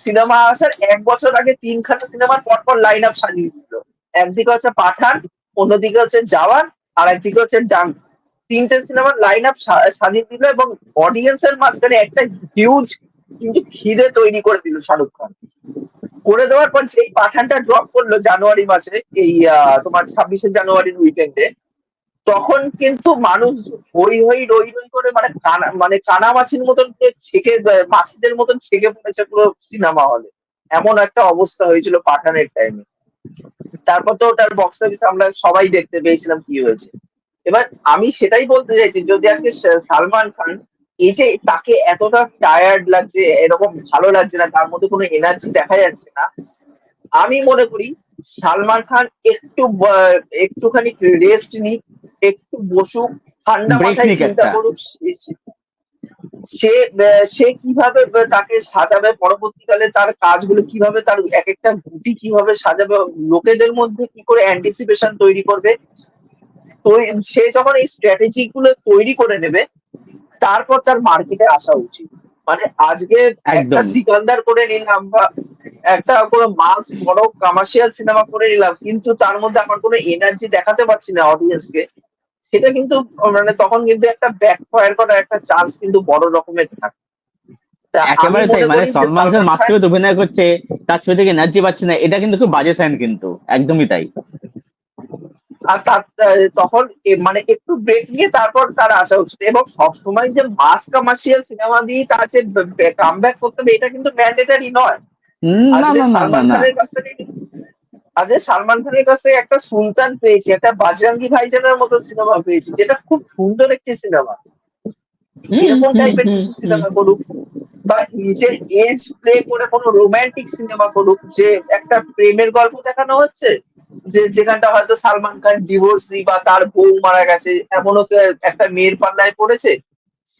সিনেমা আসার 1 বছর আগে 3খানা সিনেমার পরপর লাইন আপ সাজিয়ে দিল। একদিকে হচ্ছে পাঠান, অন্যদিকে হচ্ছে জওয়ান, আর একদিকে হচ্ছে ডাঙ্ক। 3টে সিনেমার লাইন আপ সাজিয়ে দিল, এবং অডিয়েন্সের মাঝখানে একটা হিউজ কিন্তু খিদে তৈরি করে দিল শাহরুখ খান। করে দেওয়ার পর যেই পাঠানটা ড্রপ করলো জানুয়ারি মাসে, এই তোমার 26শে জানুয়ারির উইকেন্ডে, তখন কিন্তু মানুষ হই হই রই রই করে, মানে কানামাছির মতন ছেকে, মাছিদের মতন ছেকে পড়েছে পুরো সিনেমা হলে। এমন একটা অবস্থা হয়েছিল পাঠানের টাইমে। তারপর তো তার বক্স অফিস আমরা সবাই দেখতে পেয়েছিলাম কি হয়েছে। এবার আমি সেটাই বলতে চাইছি, যদি আজকে সালমান খান, এই যে তাকে এতটা টায়ার্ড লাগছে, এরকম ভালো লাগছে না, তার মধ্যে কোনো এনার্জি দেখা যাচ্ছে না, আমি মনে করি সালমান খান একটুখানি রেস্ট নিক, একটু বসুক, ঠান্ডা ব্রেক মাথায় নিক চিন্তা একটা। করুক সে সে কিভাবে তাকে সাজাবে, পরবর্তীকালে তার কাজগুলো কিভাবে, তার এক একটা গুটি কিভাবে সাজাবে, লোকেদের মধ্যে কি করে অ্যান্টিসিপেশন তৈরি করবে। তো সে যখন এই স্ট্র্যাটেজি গুলো তৈরি করে নেবে, তারপর তার মার্কেটে আসা উচিত। মানে আজকে একটা একদম। সিকান্দার করে নিলাম, বা একটা কোনো মাস বড় কমার্শিয়াল সিনেমা করে নিলাম, কিন্তু তার মধ্যে আমার কোনো এনার্জি দেখাতে পারছি না অডিয়েন্সকে, সেটা কিন্তু তখন কিন্তু একটা ব্যাকফায়ার করার একটা চান্স কিন্তু বড় রকমের থাকে। তা আমি একেবারে তাই, মনে মানে করি যে সালমান খান সালমান মাস খান, থেকে অভিনয় করছে, তার ছবি থেকে এনার্জি পাচ্ছে না, এটা কিন্তু খুব বাজে সাইন কিন্তু, একদমই তাই। আর তখন মানে একটু ব্রেক নিয়ে তারপর তার আসা উচিত, এবং সবসময় যে মাস কমার্শিয়াল সিনেমা দিয়ে তার যে কামব্যাক করতে হবে, এটা কিন্তু ম্যান্ডেটারি নয়। না আজকে না না না সালমান না। খানের কাছ থেকে আজকে সালমান খানের কাছে একটা সুলতান পেয়েছি, একটা বাজরাঙ্গি ভাইজানের মতো সিনেমা পেয়েছি, যেটা খুব সুন্দর একটি সিনেমা। হুম এরকম হুম টাইপের হুম কিছু হুম। সিনেমা করুক, বা নিজের এজ প্লে করে কোনো রোমান্টিক সিনেমা করুক, যে একটা প্রেমের গল্প দেখানো হচ্ছে, যে যেখানটা হয়তো সালমান খান ডিভোর্সি, বা তার বউ মারা গেছে, এমনও একটা মেয়ের পাল্লায় পড়েছে,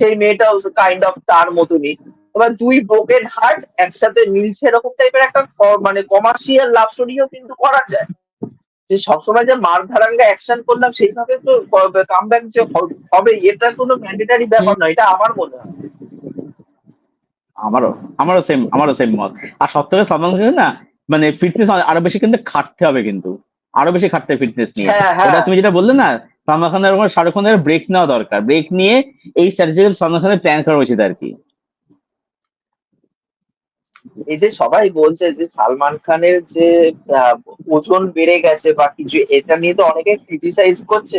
সেই মেয়েটাও কাইন্ড অফ তার মতনই। এবার দুই ব্রোকেন হার্ট একসাথে মিলছে, এরকম টাইপের একটা মানে কমার্শিয়াল লাভ স্টোরিও কিন্তু করা যায়। যে সবসময় যে মার ধারাঙ্গা অ্যাকশন করলাম সেইভাবে তো কামব্যাক যে হবে, এটা কোনো ম্যান্ডেটারি ব্যাপার নয়, এটা আমার মনে হয়। আমারও আমারও সেম মত। আর সব থেকে সালমান খান না, মানে ফিটনেস আরো বেশি কিন্তু খাটতে হবে কিন্তু, আরো বেশি খাটতে হবে ফিটনেস নিয়ে। হ্যাঁ, ওটা হ্যাঁ। তুমি যেটা বললে না, সালমান খানের এবং শাহরুখ খানের ব্রেক নেওয়া দরকার, ব্রেক নিয়ে এই স্ট্র্যাটেজিক্যাল সালমান খানের প্ল্যান করা উচিত আর কি। এই যে সবাই বলছে যে সালমান খানের যে আহ, ওজন বেড়ে গেছে বা কিছু, এটা নিয়ে তো অনেকে ক্রিটিসাইজ করছে,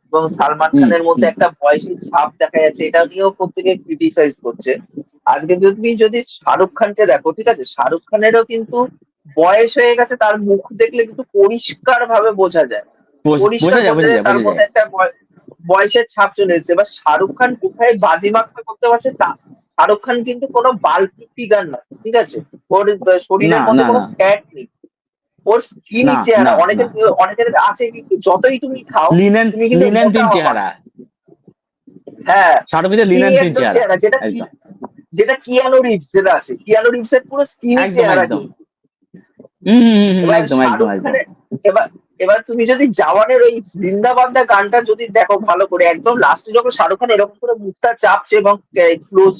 এবং সালমান হুম খানের মধ্যে হুম। একটা বয়সের ছাপ দেখা যাচ্ছে, এটা নিয়েও প্রত্যেকে ক্রিটিসাইজ করছে। আজকে যদি শাহরুখ খানকে দেখো, ঠিক আছে, শাহরুখ খানেরও কিন্তু বয়স হয়ে গেছে, তার মুখ দেখলে কিন্তু পরিষ্কার ভাবে বোঝা যায়, পরিষ্কার বোঝা যায় বোঝা বোঝা যায় যায় তার বোঝা মধ্যে যায়। একটা বয়সের ছাপ চলে এসেছে। এবার শাহরুখ খান কোথায় বাজিমাতটা করতে পারছে তা, শাহরুখ খান কিন্তু কোনো বাল্কি ফিগার না, ঠিক আছে? ওর না শরীরের মধ্যে না কোনো না ফ্যাট নেই, ওর স্কিনি না চেহারা। না না অনেকের অনেকের আছে কিন্তু যতই তুমি খাও লিনেন তুমি কিন্তু লিনেন মোটা তিন হবা না। চেহারা, হ্যাঁ, শাহরুখের স্কিনি লিনেন তিন একদম চেহারা। চেহারা, যেটা কি, একদম যেটা কিয়ানো রিভস যেটা আছে, কিয়ানো রিভস এর পুরো স্কিনি একদম চেহারা একদম। কিন্তু। হম হম হম হম, এবার একদম একদম শাহরুখ একদম। খানের, এবার এবার তুমি যদি জওয়ানের ওই জিন্দাবাদা গানটা যদি দেখো ভালো করে, একদম লাস্টে যখন শাহরুখ খান এরকম করে মুখটা চাপছে এবং ক্লোজ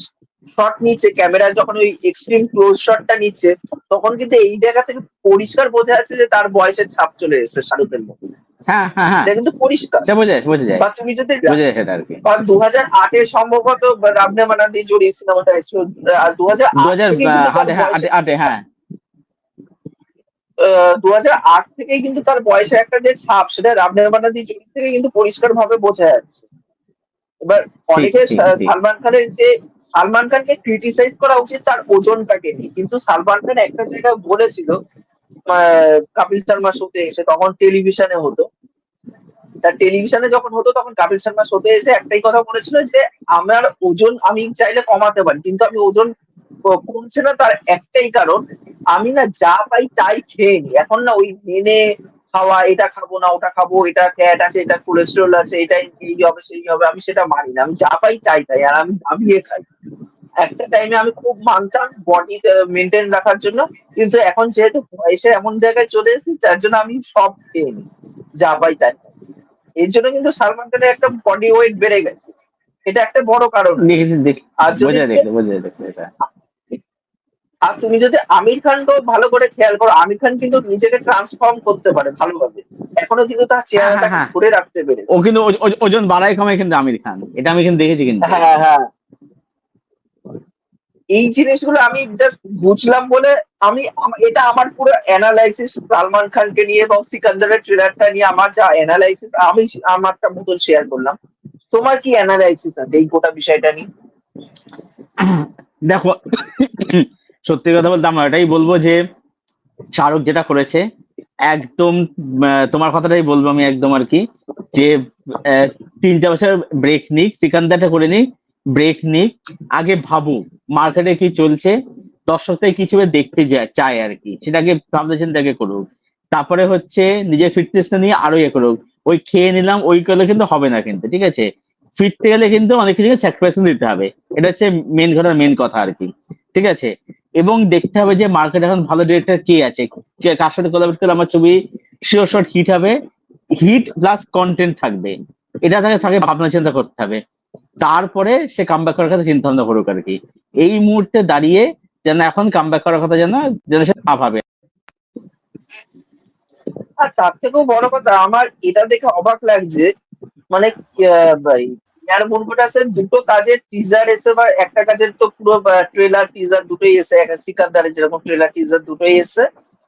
শট নিচ্ছে, ক্যামেরা যখন ওই এক্সট্রিম ক্লোজ শটটা নিচ্ছে, তখন কিন্তু এই জায়গা থেকে পরিষ্কার বোঝা যাচ্ছে যে তার বয়সের ছাপ চলে এসেছে শাহরুখের মধ্যে। হ্যাঁ হ্যাঁ হ্যাঁ, এটা কিন্তু পরিষ্কার। সে বোঝা যায় বোঝা যায় বা তুমি যদি বোঝা যায় সেটা আর কি। বা 2008-এ সম্ভবত রাবনে মানাদি জড়িয়ে সিনেমাটা এসেছিল, আর 2008 2000 থেকে কিন্তু তার আটে, হ্যাঁ আটে বয়সের আটে, হ্যাঁ 2008 থেকেই কিন্তু তার বয়সের একটা যে ছাপ, সেটা রাবনে মানাদি জড়িয়ে থেকে কিন্তু পরিষ্কার ভাবে বোঝা যাচ্ছে। এবার ঠিক অনেকে ঠিক ঠিক। সালমান খানের যে, সালমান খানকে ক্রিটিসাইজ করা উচিত তার ওজনটাকে নিয়ে, কিন্তু সালমান খান একটা জায়গায় বলেছিল কাপিল শর্মা শোতে এসে, তখন টেলিভিশনে হতো, তার টেলিভিশনে যখন হতো তখন কাপিল শর্মা শোতে এসে একটাই কথা বলেছিল যে আমার ওজন আমি চাইলে কমাতে পারি, কিন্তু আমি ওজন কমছে না, তার একটাই কারণ আমি না যা পাই তাই খেয়ে নি। এখন না ওই মেনে খাওয়া, এটা খাবো না ওটা খাবো, এটা ফ্যাট আছে, এটা কোলেস্টেরল আছে, এটা এই হবে সেই হবে, আমি সেটা মানি না, আমি যা পাই তাই খাই, আর আমি দাবিয়ে খাই। একটা টাইমে আমি খুব মানতাম বডি মেনটেন রাখার জন্য, কিন্তু এখন যেহেতু বয়সে এমন জায়গায় চলে এসেছি, তার জন্য আমি সব খেয়ে নিই, যা পাই তাই খাই। এর জন্য কিন্তু সালমান খানের একটা বডি ওয়েট বেড়ে গেছে, এটা একটা বড় কারণ আছে। দেখেছি দেখ, আর যদি বোঝা যায় তুমি, দেখলে বোঝা যায় দেখলে এটা। আর তুমি যদি আমির খানকেও ভালো করে খেয়াল করো, আমির খান কিন্তু নিজেকে ট্রান্সফর্ম করতে পারে ভালোভাবে, এখনো কিন্তু তার হ্যাঁ হ্যাঁ চেহারাটাকে হ্যাঁ, ধরে রাখতে ও পেরেছে। কিন্তু ওজন বাড়ায় কমায় কিন্তু আমির খান, এটা আমি কিন্তু দেখেছি কিন্তু। হ্যাঁ হ্যাঁ, এই জিনিসগুলো আমি জাস্ট বুঝলাম বলে আমি এটা আমার পুরো অ্যানালাইসিস সালমান খানকে নিয়ে এবং সিকান্দারের ট্রেলারটা নিয়ে আমার যা অ্যানালাইসিস, আমি আমারটা মতন শেয়ার করলাম। তোমার কি অ্যানালাইসিস আছে এই গোটা বিষয়টা নিয়ে? দেখো, সত্যি কথা বলতে আমরা এটাই বলবো যে শাহরুখ যেটা করেছে একদম, তোমার কথাটাই বলবো আমি একদম আর কি, যে 3-4 বছর ব্রেক নিক, সিকান্দারটা করে নিক, ব্রেক নিক, আগে ভাবুক মার্কেটে কি চলছে, দর্শকদের কিছু দেখতে চায় আর কি, সেটাকে ভাবতে চিন্তাকে করুক। তারপরে হচ্ছে নিজের ফিটনেসটা নিয়ে আরো ইয়ে করুক। ওই খেয়ে নিলাম ওই করলে কিন্তু হবে না কিন্তু, ঠিক আছে? ফিরতে গেলে কিন্তু অনেক কিছু স্যাক্রিফাইস দিতে হবে, এটা হচ্ছে মেন কথা আর কি, ঠিক আছে? এবং দেখতে হবে যে মার্কেট এখন ভালো ডিরেক্টর কে আছে, কার সাথে কোলাবরেট করলে আমার ছবি শিওর শট হিট হবে, হিট প্লাস কন্টেন্ট থাকবে, এটা তাকে তাকে ভাবনা চিন্তা করতে হবে। তারপরে সে কামব্যাক করার কথা চিন্তা ভাবনা করুক আর কি। এই মুহূর্তে দাঁড়িয়ে যেন এখন কামব্যাক করার কথা যেন যেন সে না ভাবে। আর তার থেকেও বড় কথা আমার এটা দেখে অবাক লাগছে, মানে এয়ার মুনকুটাসের দুটো কাজের টিজার এসে, বা একটা কাজের তো পুরো ট্রেলার টিজার দুটোই এসে, একটা সিকান্দারের যেরকম ট্রেলার টিজার দুটোই এসে,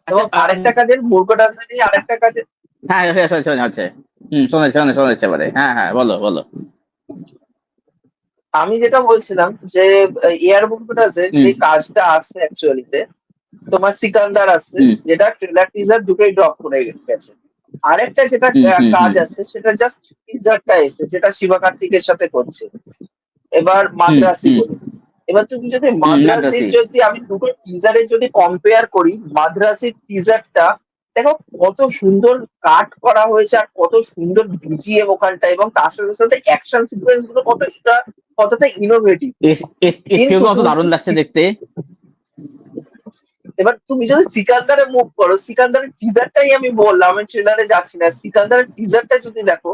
এবং আরেকটা কাজের মুনকুটাসেরই আরেকটা কাজের। হ্যাঁ হ্যাঁ, শোনা হচ্ছে। শোনা যাচ্ছে এবারে, হ্যাঁ হ্যাঁ, বলো বলো। আমি যেটা বলছিলাম যে এয়ার মুনকুটাসের যে হুম কাজটা আসছে অ্যাকচুয়ালিতে, তোমার সিকান্দার আসছে, হুম যেটা ট্রেলার টিজার দুটোই ড্রপ করে গেছে। আরেকটা যেটা হুম হুম কাজ হুম আছে সেটা জাস্ট টিজারটা এসে, যেটা শিবা কার্তিকের সাথে করছে এবার হুম মাদ্রাসি হুম বলে। এবার তুমি যদি হুম, মাদ্রাসির নাট্রাসি। যদি আমি দুটো টিজারের যদি কম্পেয়ার করি, মাদ্রাসির টিজারটা দেখো কত সুন্দর কাট করা হয়েছে, আর কত সুন্দর বিজিএম ওখানটা, এবং তার সাথে সাথে অ্যাকশন সিকোয়েন্স গুলো কতটা ইনোভেটিভ। এসকেও কিন্তু কত তুমি দারুণ যদি লাগছে দেখতে। এবার তুমি যদি সিকান্দারে মুভ করো, সিকান্দারের টিজারটাই আমি বললাম, আমি ট্রেলারে যাচ্ছি না, সিকান্দারের টিজারটা যদি দেখো,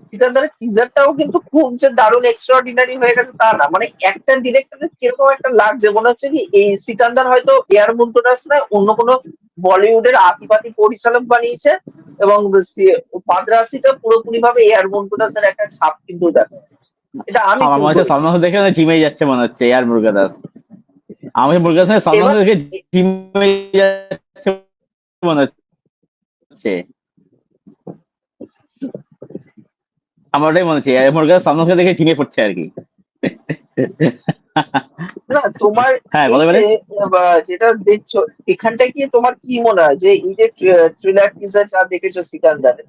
সিকান্দারের টিজারটাও কিন্তু খুব যে দারুণ এক্সট্রাঅর্ডিনারি হয়ে গেছে তা না, মানে একটা ডিরেক্টরের কিরকম একটা লাগছে, মনে হচ্ছে কি এই সিকান্দার হয়তো এয়ার মুনতাজ না অন্য কোনো বলিউডের আতিপাতি পরিচালক বানিয়েছে, এবং মাদ্রাসিটা পুরোপুরি ভাবে এয়ার মুনতাজের একটা ছাপ কিন্তু দেখা যাচ্ছে। এটা আমি আমার ফিল মনে হচ্ছে করেছি। সালমান খান দেখে জিমে যাচ্ছে মনে হচ্ছে আর মুরগা দাস। আমি মুরগা দাস সালমান এবার খান দেখে জিমে যাচ্ছে মনে হচ্ছে, আমার ওটাই মনে হচ্ছে মুরগা দাস সালমান খান দেখে জিমে পড়ছে আর কি। না তোমার হ্যাঁ এই বলে যে বলে। যেটা দেখছো এখানটা কি, তোমার কি মনে হয় যে এই যে থ্রিলার টিজার যা দেখেছো সিকান্দারে,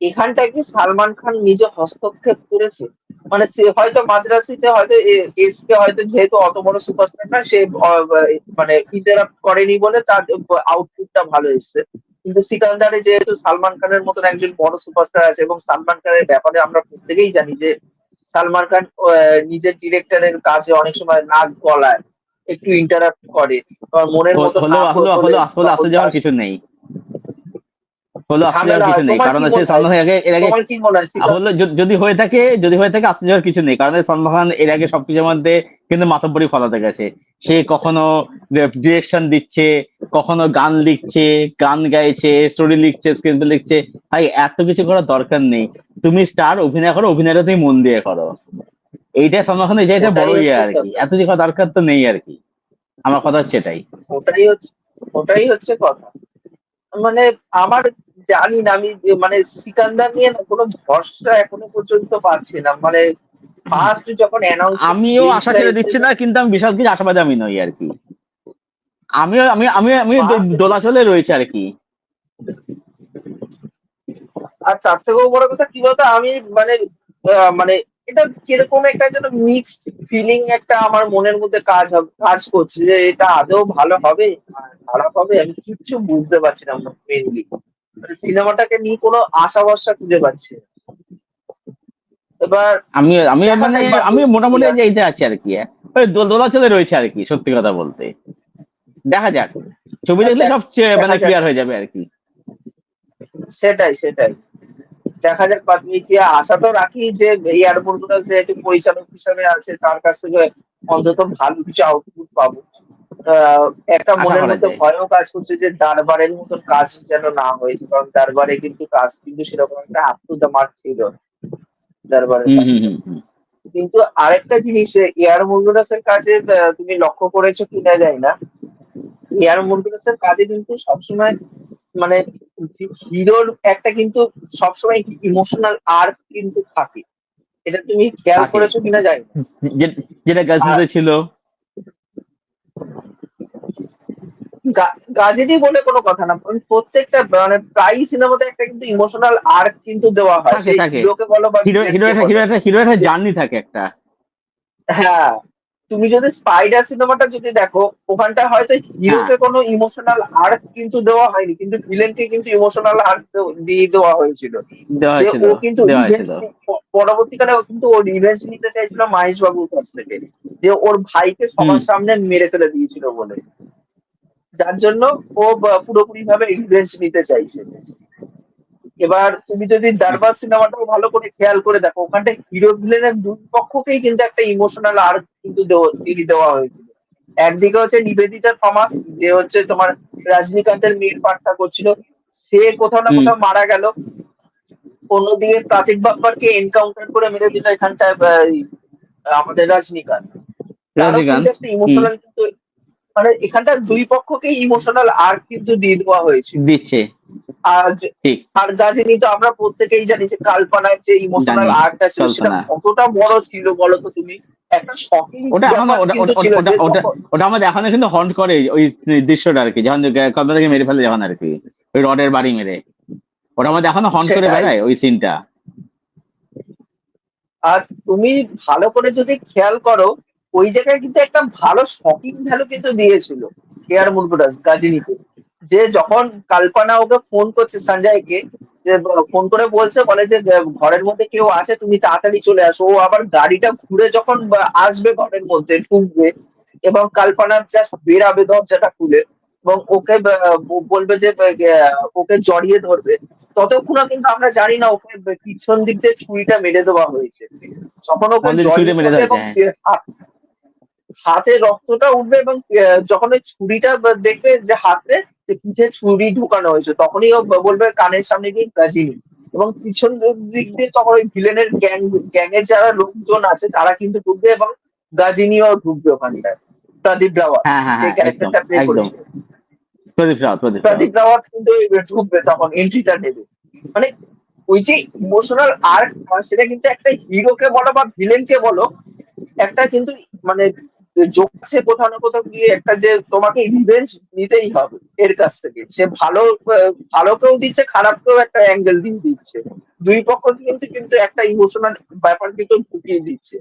এখানটায় কি সালমান খান নিজে হস্তক্ষেপ করেছে? মানে সে হয়তো মাদ্রাসিতে হয়তো এসকে হয়তো যেহেতু অত বড় সুপারস্টার না, সে মানে ইন্টারাপ্ট করেনি বলে তার আউটপুটটা ভালো এসছে। কিন্তু সিকান্দারে যেহেতু সালমান খানের মতন একজন বড় সুপারস্টার আছে, এবং সালমান খানের ব্যাপারে আমরা প্রত্যেকেই জানি যে সালমান খান নিজের ডিরেক্টরের কাজে অনেক সময় নাক গলায়, একটু ইন্টারাপ্ট করে, মনের মতো না হলেও হলেও হলে হলেও হলেও তখন আসতে যাওয়ার কাজ কিছু নেই। হলেও আসতে যাওয়ার ঝামেলা কিছু হয়। নেই, তোমার কারণ কি হচ্ছে মনে হয়? সালমান খান এর আগে তোমার কি মনে হয় হলে যদি হয়ে থাকে আসতে যাওয়ার কিছু নেই, কারণ সালমান খান এর আগে সবকিছুর মধ্যে কিন্তু মাতব্বরি ফলাতে গেছে। সে কখনো ডিরেকশন দিচ্ছে, কখনো গান লিখছে, গান গাইছে, স্টোরি লিখছে, স্ক্রিপ্ট লিখছে। ভাই এত কিছু করার দরকার নেই। তুমি স্টার, অভিনয় করো, অভিনয়টা তুমি মন দিয়ে করো। এইটাই সালমান খান, এটা ওটাই বড় ইয়ে হচ্ছে আর কি, কথা। এত কিছু করার দরকার তো নেই আর কি। আমার কথা হচ্ছে এটাই। ওটাই হচ্ছে ওটাই হচ্ছে কথা। মানে আমার, জানি না আমি, মানে সিকান্দার নিয়ে না কোনো ভরসা এখনো পর্যন্ত পাচ্ছি না। মানে ফার্স্ট যখন অ্যানাউন্সমেন্ট আমিও আশা লিস্টটা ছেড়ে দিচ্ছি এসেছিল, না, কিন্তু আমি বিশাল কিছু আশাবাদী আমি নই আর কি। আমিও আমি আমি আমি ফার্স্ট, দোলাচলে রয়েছে আর কি। আর তার থেকেও বড় কথা কি বলতো, আমি মানে মানে এটা কিরকম একটা যেন মিক্সড ফিলিং একটা আমার মনের মধ্যে কাজ করছে, যে এটা আদৌ ভালো হবে আর খারাপ হবে, আমি কিচ্ছু বুঝতে পারছি না মেনলি। মানে সিনেমাটাকে নিয়ে কোনো আশা ভরসা খুঁজে পাচ্ছি না। এবার আমি আমি দেখা মানে যাক বাকি আমি কি মোটামুটি হয়। যে এইতে আছি আর কি। ওই দোলাচলে রয়েছে আর কি, সত্যি কথা বলতে। দেখা যাক, ছবি আর দেখলে সব মানে দেখা যাক। ক্লিয়ার হয়ে যাবে আর কি। সেটাই দেখা যাক বাকি কি হয়। আশা তো রাখি যে এয়ারপোর্ট যেহেতু পরিচালক হিসাবে আছে, তার কাছ থেকে অন্তত ভালো কিছু আউটপুট পাবো। আহ, একটা আশা মনের করা মধ্যে যায়। ভয়ও কাজ করছে যে দরবারের মতন কাজ যেন না হয়েছে, কারণ দরবারে কিন্তু কাজ কিন্তু সেরকম একটা আপ টু দ্য মার্ক ছিল দরবারের হুম হুম কাজটা। হুম হুম। কিন্তু আরেকটা জিনিস, এয়ার মুরগিদাসের কাজে তুমি লক্ষ্য করেছো কিনা জানি না, এয়ার মুরগিদাসের কাজে কিন্তু সবসময় মানে হিরোর একটা কিন্তু সবসময় ইমোশনাল আর্ক কিন্তু থাকে। এটা তুমি খেয়াল থাকে, করেছো কিনা জানি না। যেটা আর গাজনিতে ছিল। ট্রাজেডি বলে কোনো কথা না, প্রত্যেকটা মানে প্রায় সিনেমাতে একটা কিন্তু ইমোশনাল আর্ক কিন্তু দেওয়া হয়, থাকে সেই থাকে হিরোকে বলো বা হিরো হিরো ভিলেনকে একটা হিরো বলো। একটা হিরো একটা জার্নি থাকে একটা। হ্যাঁ, তুমি যদি স্পাইডার সিনেমাটা যদি দেখো, ওখানটা হয়তো হ্যাঁ, হিরোকে কোনো ইমোশনাল আর্ক কিন্তু দেওয়া হয়নি, কিন্তু ভিলেনকে কিন্তু ইমোশনাল আর্ক দিয়ে দেওয়া হয়েছিল। দেওয়া যে হয়েছিল ও কিন্তু দেওয়া রিভেঞ্জ, হয়েছিল। পরবর্তীকালে ও কিন্তু রিভেঞ্জ নিতে চাইছিল মাহেশ বাবুর কাছ থেকে, যে ওর ভাইকে হুম। সবার সামনে মেরে ফেলে দিয়েছিল বলে, যার জন্য ও পুরোপুরি ভাবে রিভেঞ্জ নিতে চাইছে। এবার তুমি যদি দরবার সিনেমাটাও ভালো করে খেয়াল করে দেখো, ওখানটা হিরো ভিলেনের দুই পক্ষকেই কিন্তু একটা ইমোশনাল আর্ক কিন্তু দেওয়া হয়েছিল। একদিকে হচ্ছে নিবেদিতা থমাস, যে হচ্ছে তোমার রজনীকান্তের মেয়ের পাঠটা করছিল, সে কোথাও না হুম। কোথাও মারা গেল। অন্যদিকে প্রাচীন বাপ্পারকে এনকাউন্টার করে মেরে দিল এখানটায় আমাদের রজনীকান্ত। তারও কিন্তু রজনীকান্ত। একটা হুম। ইমোশনাল কিন্তু, মানে এখানটা দুই পক্ষকেই ইমোশনাল আর্ক কিন্তু দিয়ে দেওয়া হয়েছিল। দিচ্ছে। আর ঠিক। আর গাজনি তো আমরা প্রত্যেকেই জানি যে কাল্পনার যে ইমোশনাল জানি। আর্কটা ছিল, সেটা কল্পনা। কতটা বড় ছিল বলতো তুমি। একটা শকিং ওটা এখনো ব্যাপার ওটা কিন্তু ওটা ছিল ওটা যে ওটা যখন, ওটা আমাদের এখনো কিন্তু হন্ট করে ওই দৃশ্যটা আর কি, যখন কল্পনাকে মেরে ফেলে যখন আর কি, ওই রডের বাড়ি মেরে। ওটা আমাদের এখনো হন্ট করে সেটাই। বেড়ায় ওই সিনটা। আর তুমি ভালো করে যদি খেয়াল করো, ওই জায়গায় কিন্তু একটা ভালো শকিং ভ্যালু কিন্তু দিয়েছিল কেয়ার মুরগুদাস গাজিনিকে। যে যখন কল্পনা ওকে ফোন করছে সঞ্জয়কে, যে ফোন করে বলছে, বলে যে ঘরের মধ্যে কেউ আছে, তুমি তাড়াতাড়ি চলে আসো। ও আবার গাড়িটা ঘুরে যখন আসবে ঘরের মধ্যে ঢুকবে, এবং কল্পনা জাস্ট বেরাবে দরজাটা খুলে, এবং ওকে বলবে যে ওকে জড়িয়ে ধরবে, ততক্ষণ কিন্তু আমরা জানি না ওকে পিছন দিক দিয়ে ছুরিটা মেরে দেওয়া হয়েছে। যখন ওকে অলরেডি ছুঁড়ে জড়িয়ে মেরে ধরবে ধরেছে, এবং হ্যাঁ। হাতে রক্তটা উঠবে, এবং যখন ওই ছুরিটা দেখবে যে হাতে, যে পিঠে ছুরি ঢুকানো হয়েছে, তখনই ও বলবে কানের সামনে গিয়ে গাজিনি। এবং পিছন দিক দিয়ে তখন ওই ভিলেনের গ্যাংয়ের যারা লোকজন আছে তারা কিন্তু ঢুকবে, এবং গাজিনিও ঢুকবে ওখানটায়। প্রদীপ রাওয়াত হ্যাঁ হ্যাঁ যে হ্যাঁ, একদম ক্যারেক্টারটা প্লে একদম। করেছিল, প্রদীপ রাও, প্রদীপ রাও। প্রদীপ রাওয়াত কিন্তু ঢুকবে, তখন এন্ট্রিটা নেবে। মানে ওই যে ইমোশনাল আর্ক, সেটা কিন্তু একটা হিরোকে বলো বা ভিলেনকে বলো, একটা কিন্তু মানে যোগ আছে কোথাও না কোথাও গিয়ে, একটা যে তোমাকে রিভেঞ্জ নিতেই হবে এর কাছ থেকে। সে ভালোকেও দিচ্ছে, খারাপকেও একটা অ্যাঙ্গেল দিয়ে দিচ্ছে। দুই পক্ষ কিন্তু কিন্তু একটা ইমোশনাল ব্যাপার কিন্তু ঢুকিয়ে দিচ্ছে।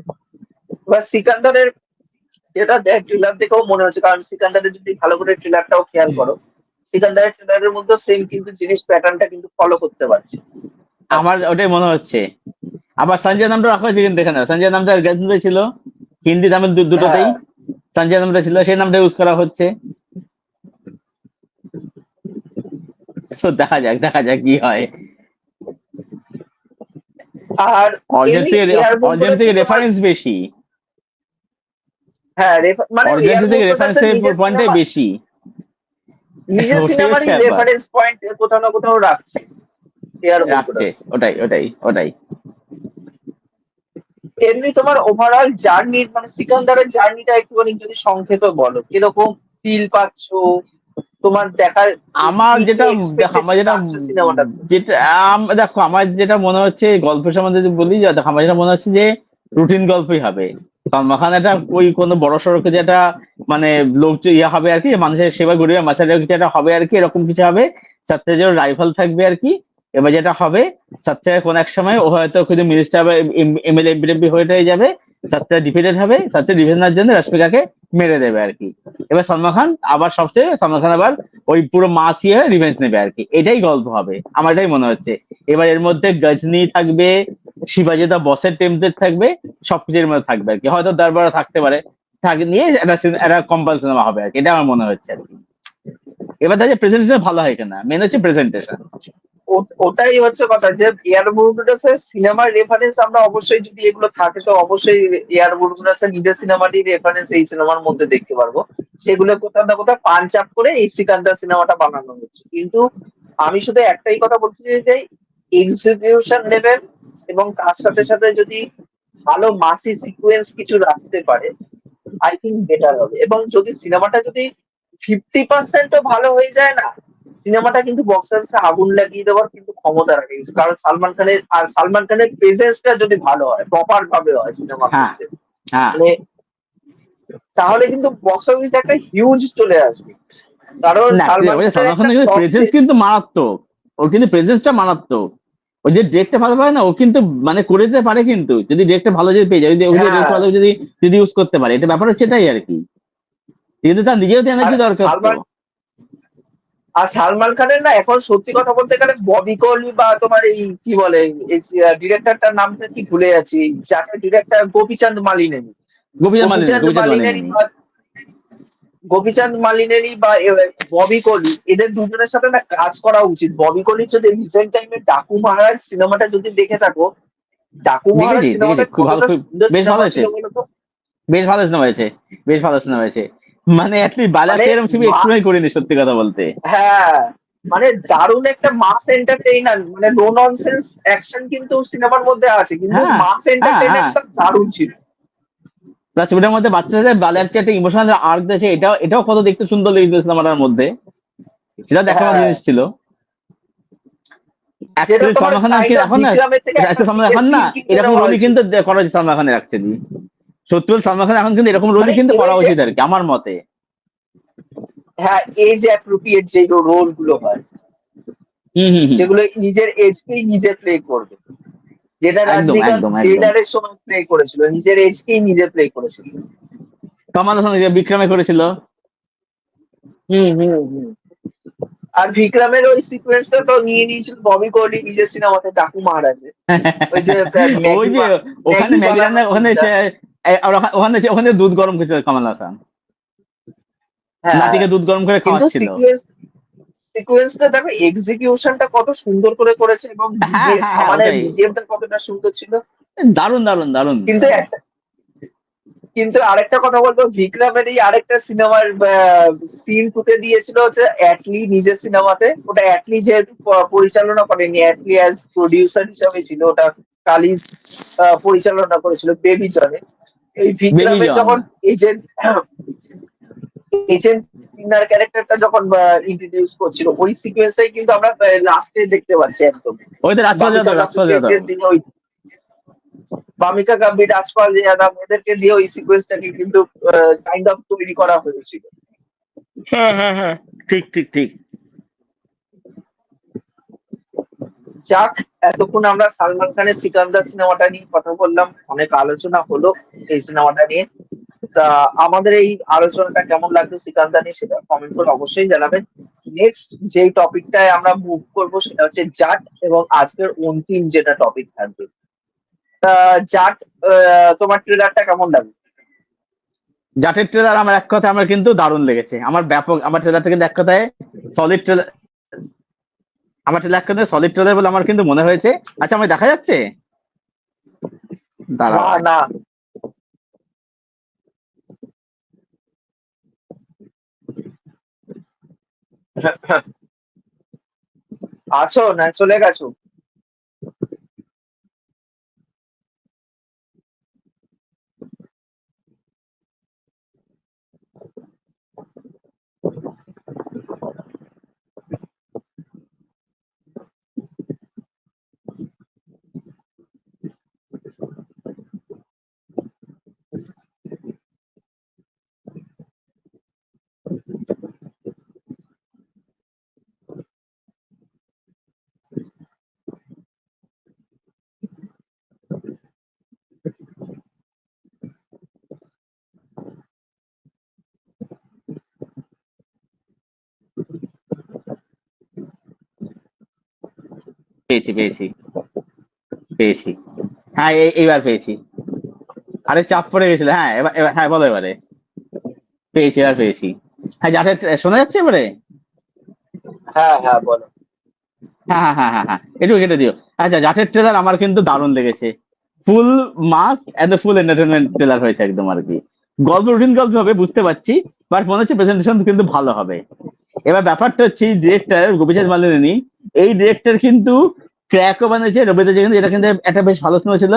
এবার সিকান্দারের যেটা দেখ ট্রেলার দেখেও মনে হচ্ছে, কারণ সিকান্দারের যদি ভালো করে ট্রেলারটাও খেয়াল করো, সিকান্দারের ট্রেলারের মধ্যে সেম কিন্তু জিনিস প্যাটার্নটা কিন্তু ফলো করতে পারছি আমার আজকে। ওটাই মনে হচ্ছে। আবার সঞ্জয় নামটা রাখা হয়েছে কিন্তু এখানে, সঞ্জয় নামটা গেজলে ছিল, হিন্দি তামিল দুটোতেই হ্যাঁ, সঞ্জয় নামটা ছিল, সেই নামটা ইউজ করা হচ্ছে। তো দেখা যাক কি হয়। আর এমনি অডিয়েন্স থেকে তোমার, রেফারেন্স বেশি, হ্যাঁ মানে অডিয়েন্স থেকে রেফারেন্সের পয়েন্টটাই বেশি। নিজের ওটাই হচ্ছে সিনেমারই ব্যাপার, রেফারেন্স পয়েন্ট কোথাও না কোথাও রাখছে এয়ার রাখছে। বলগুলাস। ওটাই। এমনি তোমার ওভারঅল জার্নি, মানে সিকান্দারের জার্নিটা একটুখানি যদি সংক্ষেপে বলো, কিরকম ফিল পাচ্ছ, তোমার দেখার আমার কি কি যেটা আমার এক্সপেকটেশন যেটা রাখছো সিনেমাটাতে? যেটা দেখো, আমার যেটা মনে হচ্ছে গল্পের সম্বন্ধে যদি বলি, দেখো আমার যেটা মনে হচ্ছে যে রুটিন গল্পই হবে। মাখানে একটা ওই কোনো বড় সড়কে যেটা মানে লোক যে ইয়ে হবে আর কি, মানুষের সেবা গরিবের মাঝারি কিছু একটা হবে আর কি, এরকম কিছু হবে। সাথে যে রাইভাল থাকবে আর কি। এবার যেটা হবে, সাথে কোন এক সময় ও হয়তো কিছু মিনিস্টার বা এমএলএ এমপি হয়ে যাবে, সাথে ডিফিটেড হবে, সাথে ডিফেন্ডার জন্য রাশমিকাকে মেরে দেবে আর কি। এবার সলমান খান আবার ওই পুরো মাস ইয়ে রিভেঞ্জ নেবে আর কি, এটাই গল্প হবে আমার এটাই মনে হচ্ছে। এবার এর মধ্যে গজনি থাকবে, শিবাজি দা বসের টেমপ্লেট থাকবে, সবকিছুর মধ্যে থাকবে আর কি, হয়তো দরবার থাকতে পারে, থাকে নিয়ে একটা কম্পাল সিনেমা হবে আর কি, এটা আমার মনে হচ্ছে আর কি। এবার দেখে প্রেজেন্টেশন ভালো হয় কিনা, মেন হচ্ছে প্রেজেন্টেশন। ওটাই হচ্ছে কথা, যে এয়ার বুলবুলাসের সিনেমার রেফারেন্স আমরা অবশ্যই, যদি এগুলো থাকে তো অবশ্যই এয়ার বুলবুলাসের নিজের সিনেমারই রেফারেন্স এই সিনেমার মধ্যে দেখতে পারবো। সেগুলো কোথাও না কোথাও পাঞ্চ আপ করে এই সিকান্দার সিনেমাটা বানানো হচ্ছে। কিন্তু আমি শুধু একটাই কথা বলতে চাই যে এক্সিকিউশন লেভেল এবং তার সাথে সাথে যদি ভালো মাসি সিকুয়েন্স কিছু রাখতে পারে, আই থিঙ্ক বেটার হবে। এবং যদি সিনেমাটা যদি 50%ও ভালো হয়ে যায় না, সিনেমাটা কিন্তু বক্স অফিসে আগুন লাগিয়ে দেওয়ার কিন্তু ক্ষমতা রাখে। কারণ সালমান খানের প্রেজেন্সটা যদি ভালো হয়, প্রপার ভাবে হয় সিনেমার হ্যাঁ, মধ্যে, হ্যাঁ। মানে তাহলে কিন্তু বক্স অফিসে একটা হিউজ চলে আসবে। কারণ না, সালমান খানের সালমান একটা খানের কিন্তু ফ্লপ, প্রেজেন্স কিন্তু মারাত্মক, ওর কিন্তু প্রেজেন্সটা মারাত্মক। ওই যে ডিরেক্টর ভালো পারে না, ও কিন্তু মানে করে দিতে পারে, কিন্তু যদি ডিরেক্টর ভালো যদি পেয়ে যায়, যদি ওকে হ্যাঁ। ডিরেক্টর ভালো যদি যদি ইউজ করতে পারে, এটা ব্যাপার হচ্ছে এটাই আর কি। কিন্তু তার নিজেরও তো আর এনার্জি দরকার তো। সালমান খানের না এখন সত্যি কথা বলতে গেলে ববি কোহলি বা তোমার এই কি বলে, এই ডিরেক্টরটার নামটা কি ভুলে যাচ্ছি, যাকে ডিরেক্টর গোপীচাঁদ মালিনী, গোপীচাঁদ গোপীচাঁদ মালিনেরই মালিনী। বা গোপীচাঁদ মালিনেরই বা ববি কোহলি, এদের দুজনের সাথে না কাজ করা উচিত। ববি কোহলি যদি রিসেন্ট টাইমে ডাকু মহারাজ সিনেমাটা যদি দেখে থাকো, ডাকু মহারাজ দেখেছি, সিনেমাটা খুব ভালো, কতটা খুব সুন্দর বেশ ভালো সিনেমা হয়েছে, ছিল বলতো। বেশ ভালো সিনেমা হয়েছে, বেশ ভালো সিনেমা হয়েছে। মানে অ্যাটলিস্ট মানে বালাকে এরকম ছবি মা- এক্সপেরিমেন্ট করিনি সত্যি কথা বলতে। হ্যাঁ, মানে দারুণ একটা মাস এন্টারটেইনার, মানে নো ননসেন্স অ্যাকশন কিন্তু সিনেমার মধ্যে আছে, কিন্তু হ্যাঁ, মাস হ্যাঁ, হ্যাঁ। এন্টারটেইনমেন্টটা দারুণ ছিল। প্লাস ছবিটার মধ্যে বাচ্চাদের বালার যে একটা ইমোশনাল আর্ক দিয়েছে, এটাও কত দেখতে সুন্দর লেগেছিল সিনেমাটার মধ্যে, সেটা দেখার মতো হ্যাঁ, জিনিস ছিল। যেটা অ্যাকচুয়ালি তোমার সালমান খান কাইন্ড অফ এখন না, বিক্রমের থেকে একটা সালমান খান না সিন কিন্তু এরকম নেওয়া রোলই হয়েছিল। কিন্তু করা উচিত সালমান খানের অ্যাকচুয়ালি। সত্যি বলতে সালমান খান এখন কিন্তু এরকম মানে রোলই কিন্তু করা এই যে, উচিত আর কি, আমার মতে। হ্যাঁ, এজ অ্যাপ্রোপ্রিয়েট যে রোল গুলো হয়, হুম। যেগুলো নিজের এজকেই নিজে প্লে করবে, যেটা একদম, রজনীকান্ত একদম, একদম। জেইলারের সময় প্লে করেছিল, নিজের এজকেই নিজে প্লে করেছিল। কমল হাসান যে বিক্রমে করেছিল। হুম। আর বিক্রমের ওই সিকোয়েন্সটা তো নিয়ে নিয়েছিল ববি কোহলি নিজের সিনেমাতে ডাকু মহারাজে, ওই যে ওই ম্যাগি যে ওখানে ম্যাগি ম্যাগি রান্না, বানানোর সিনটা। ওখানে দুধ গরম করেছিল কমল হাসান, হ্যাঁ, নাতিকে দুধ গরম করে কিন্তু খাওয়াচ্ছিল। সিকোয়েন্সটা দেখো, এক্সিকিউশনটা কত সুন্দর করে করেছে, এবং হ্যাঁ, হ্যাঁ, হ্যাঁ, মানে ওটাই। বিজিএমটা কতটা সুন্দর ছিল। দারুণ, দারুণ, দারুণ, কিন্তু দারুণ। কিন্তু আরেকটা কথা বলবো, বিক্রমের এই আরেকটা সিনেমার সিন টুকে দিয়েছিল হচ্ছে অ্যাটলি নিজের সিনেমাতে। ওটা অ্যাটলি যেহেতু পরিচালনা করেনি, অ্যাটলি অ্যাজ প্রডিউসার হিসাবে ছিল, ওটা কালিজ পরিচালনা করেছিল বেবি জনে। এই বেবি বিক্রমের জন। যখন এজেন্ট এজেন্ট কিনার ক্যারেক্টারটা যখন ইন্ট্রোডিউস করছিল, ওই সিকোয়েন্সটাই কিন্তু আমরা লাস্টে দেখতে পাচ্ছি একদম। ওই তো রাজপাল বামিকা যাদব, রাজপাল কাপুরকে যাদব। দিয়ে ওই বামিকা কাব্যি, রাজপাল যাদব, এদেরকে দিয়ে ওই সিকোয়েন্সটাকে কিন্তু কাইন্ড অফ তৈরি করা হয়েছিল। হ্যাঁ, হ্যাঁ, হ্যাঁ। ঠিক। যাক, এতক্ষণ আমরা সালমান খানের সিকান্দার সিনেমাটা নিয়ে কথা বললাম, অনেক আলোচনা হলো এই সিনেমাটা নিয়ে। তা আমাদের এই আলোচনাটা কেমন লাগলো সিকান্দার নিয়ে সেটা কমেন্ট করে অবশ্যই জানাবেন। নেক্সট যে টপিকটায় আমরা মুভ করব সেটা হচ্ছে জাট, এবং আজকের অন্তিম যেটা টপিক থাকবে। তা জাট, তোমার ট্রেলারটা কেমন লাগলো? জাটের ট্রেলার আমার এক কথায় আমার কিন্তু দারুণ লেগেছে, আমার ব্যাপক, আমার ট্রেলারটা কিন্তু এক কথায় সলিড ট্রেলার, আমার ট্রেলার এক কথায় সলিড ট্রেলার বলে আমার কিন্তু মনে হয়েছে। আচ্ছা, আমার দেখা যাচ্ছে, না, দাঁড়াও। না। আছো না চলে গেছো? পেয়েছি, পেয়েছি, পেয়েছি। হ্যাঁ, এইবার পেয়েছি। আরে চাপ পড়ে গেছিল। হ্যাঁ, এবার এবার হ্যাঁ, বলো এবারে। পেয়েছি, এবার পেয়েছি। হ্যাঁ, জাটের শোনা যাচ্ছে এবারে? হ্যাঁ, হ্যাঁ, বলো। হ্যাঁ, হ্যাঁ, হ্যাঁ, হ্যাঁ, হ্যাঁ, একটু কেটে দিও। আচ্ছা, জাটের ট্রেলার আমার কিন্তু দারুণ লেগেছে। ফুল মাস এন্ড ফুল এন্টারটেনমেন্ট ট্রেলার হয়েছে একদম আর কি। গল্প রুটিন গল্প হবে বুঝতে পারছি, বাট মনে হচ্ছে প্রেজেন্টেশন কিন্তু ভালো হবে। এবার ব্যাপারটা হচ্ছে ডিরেক্টর গোপীচাঁদ মালিনী, এই ডিরেক্টর কিন্তু ক্র্যাকও বানিয়েছে, রবীন্দ্র যেখানে, এটা কিন্তু একটা বেশ ভালো সিনেমা ছিল।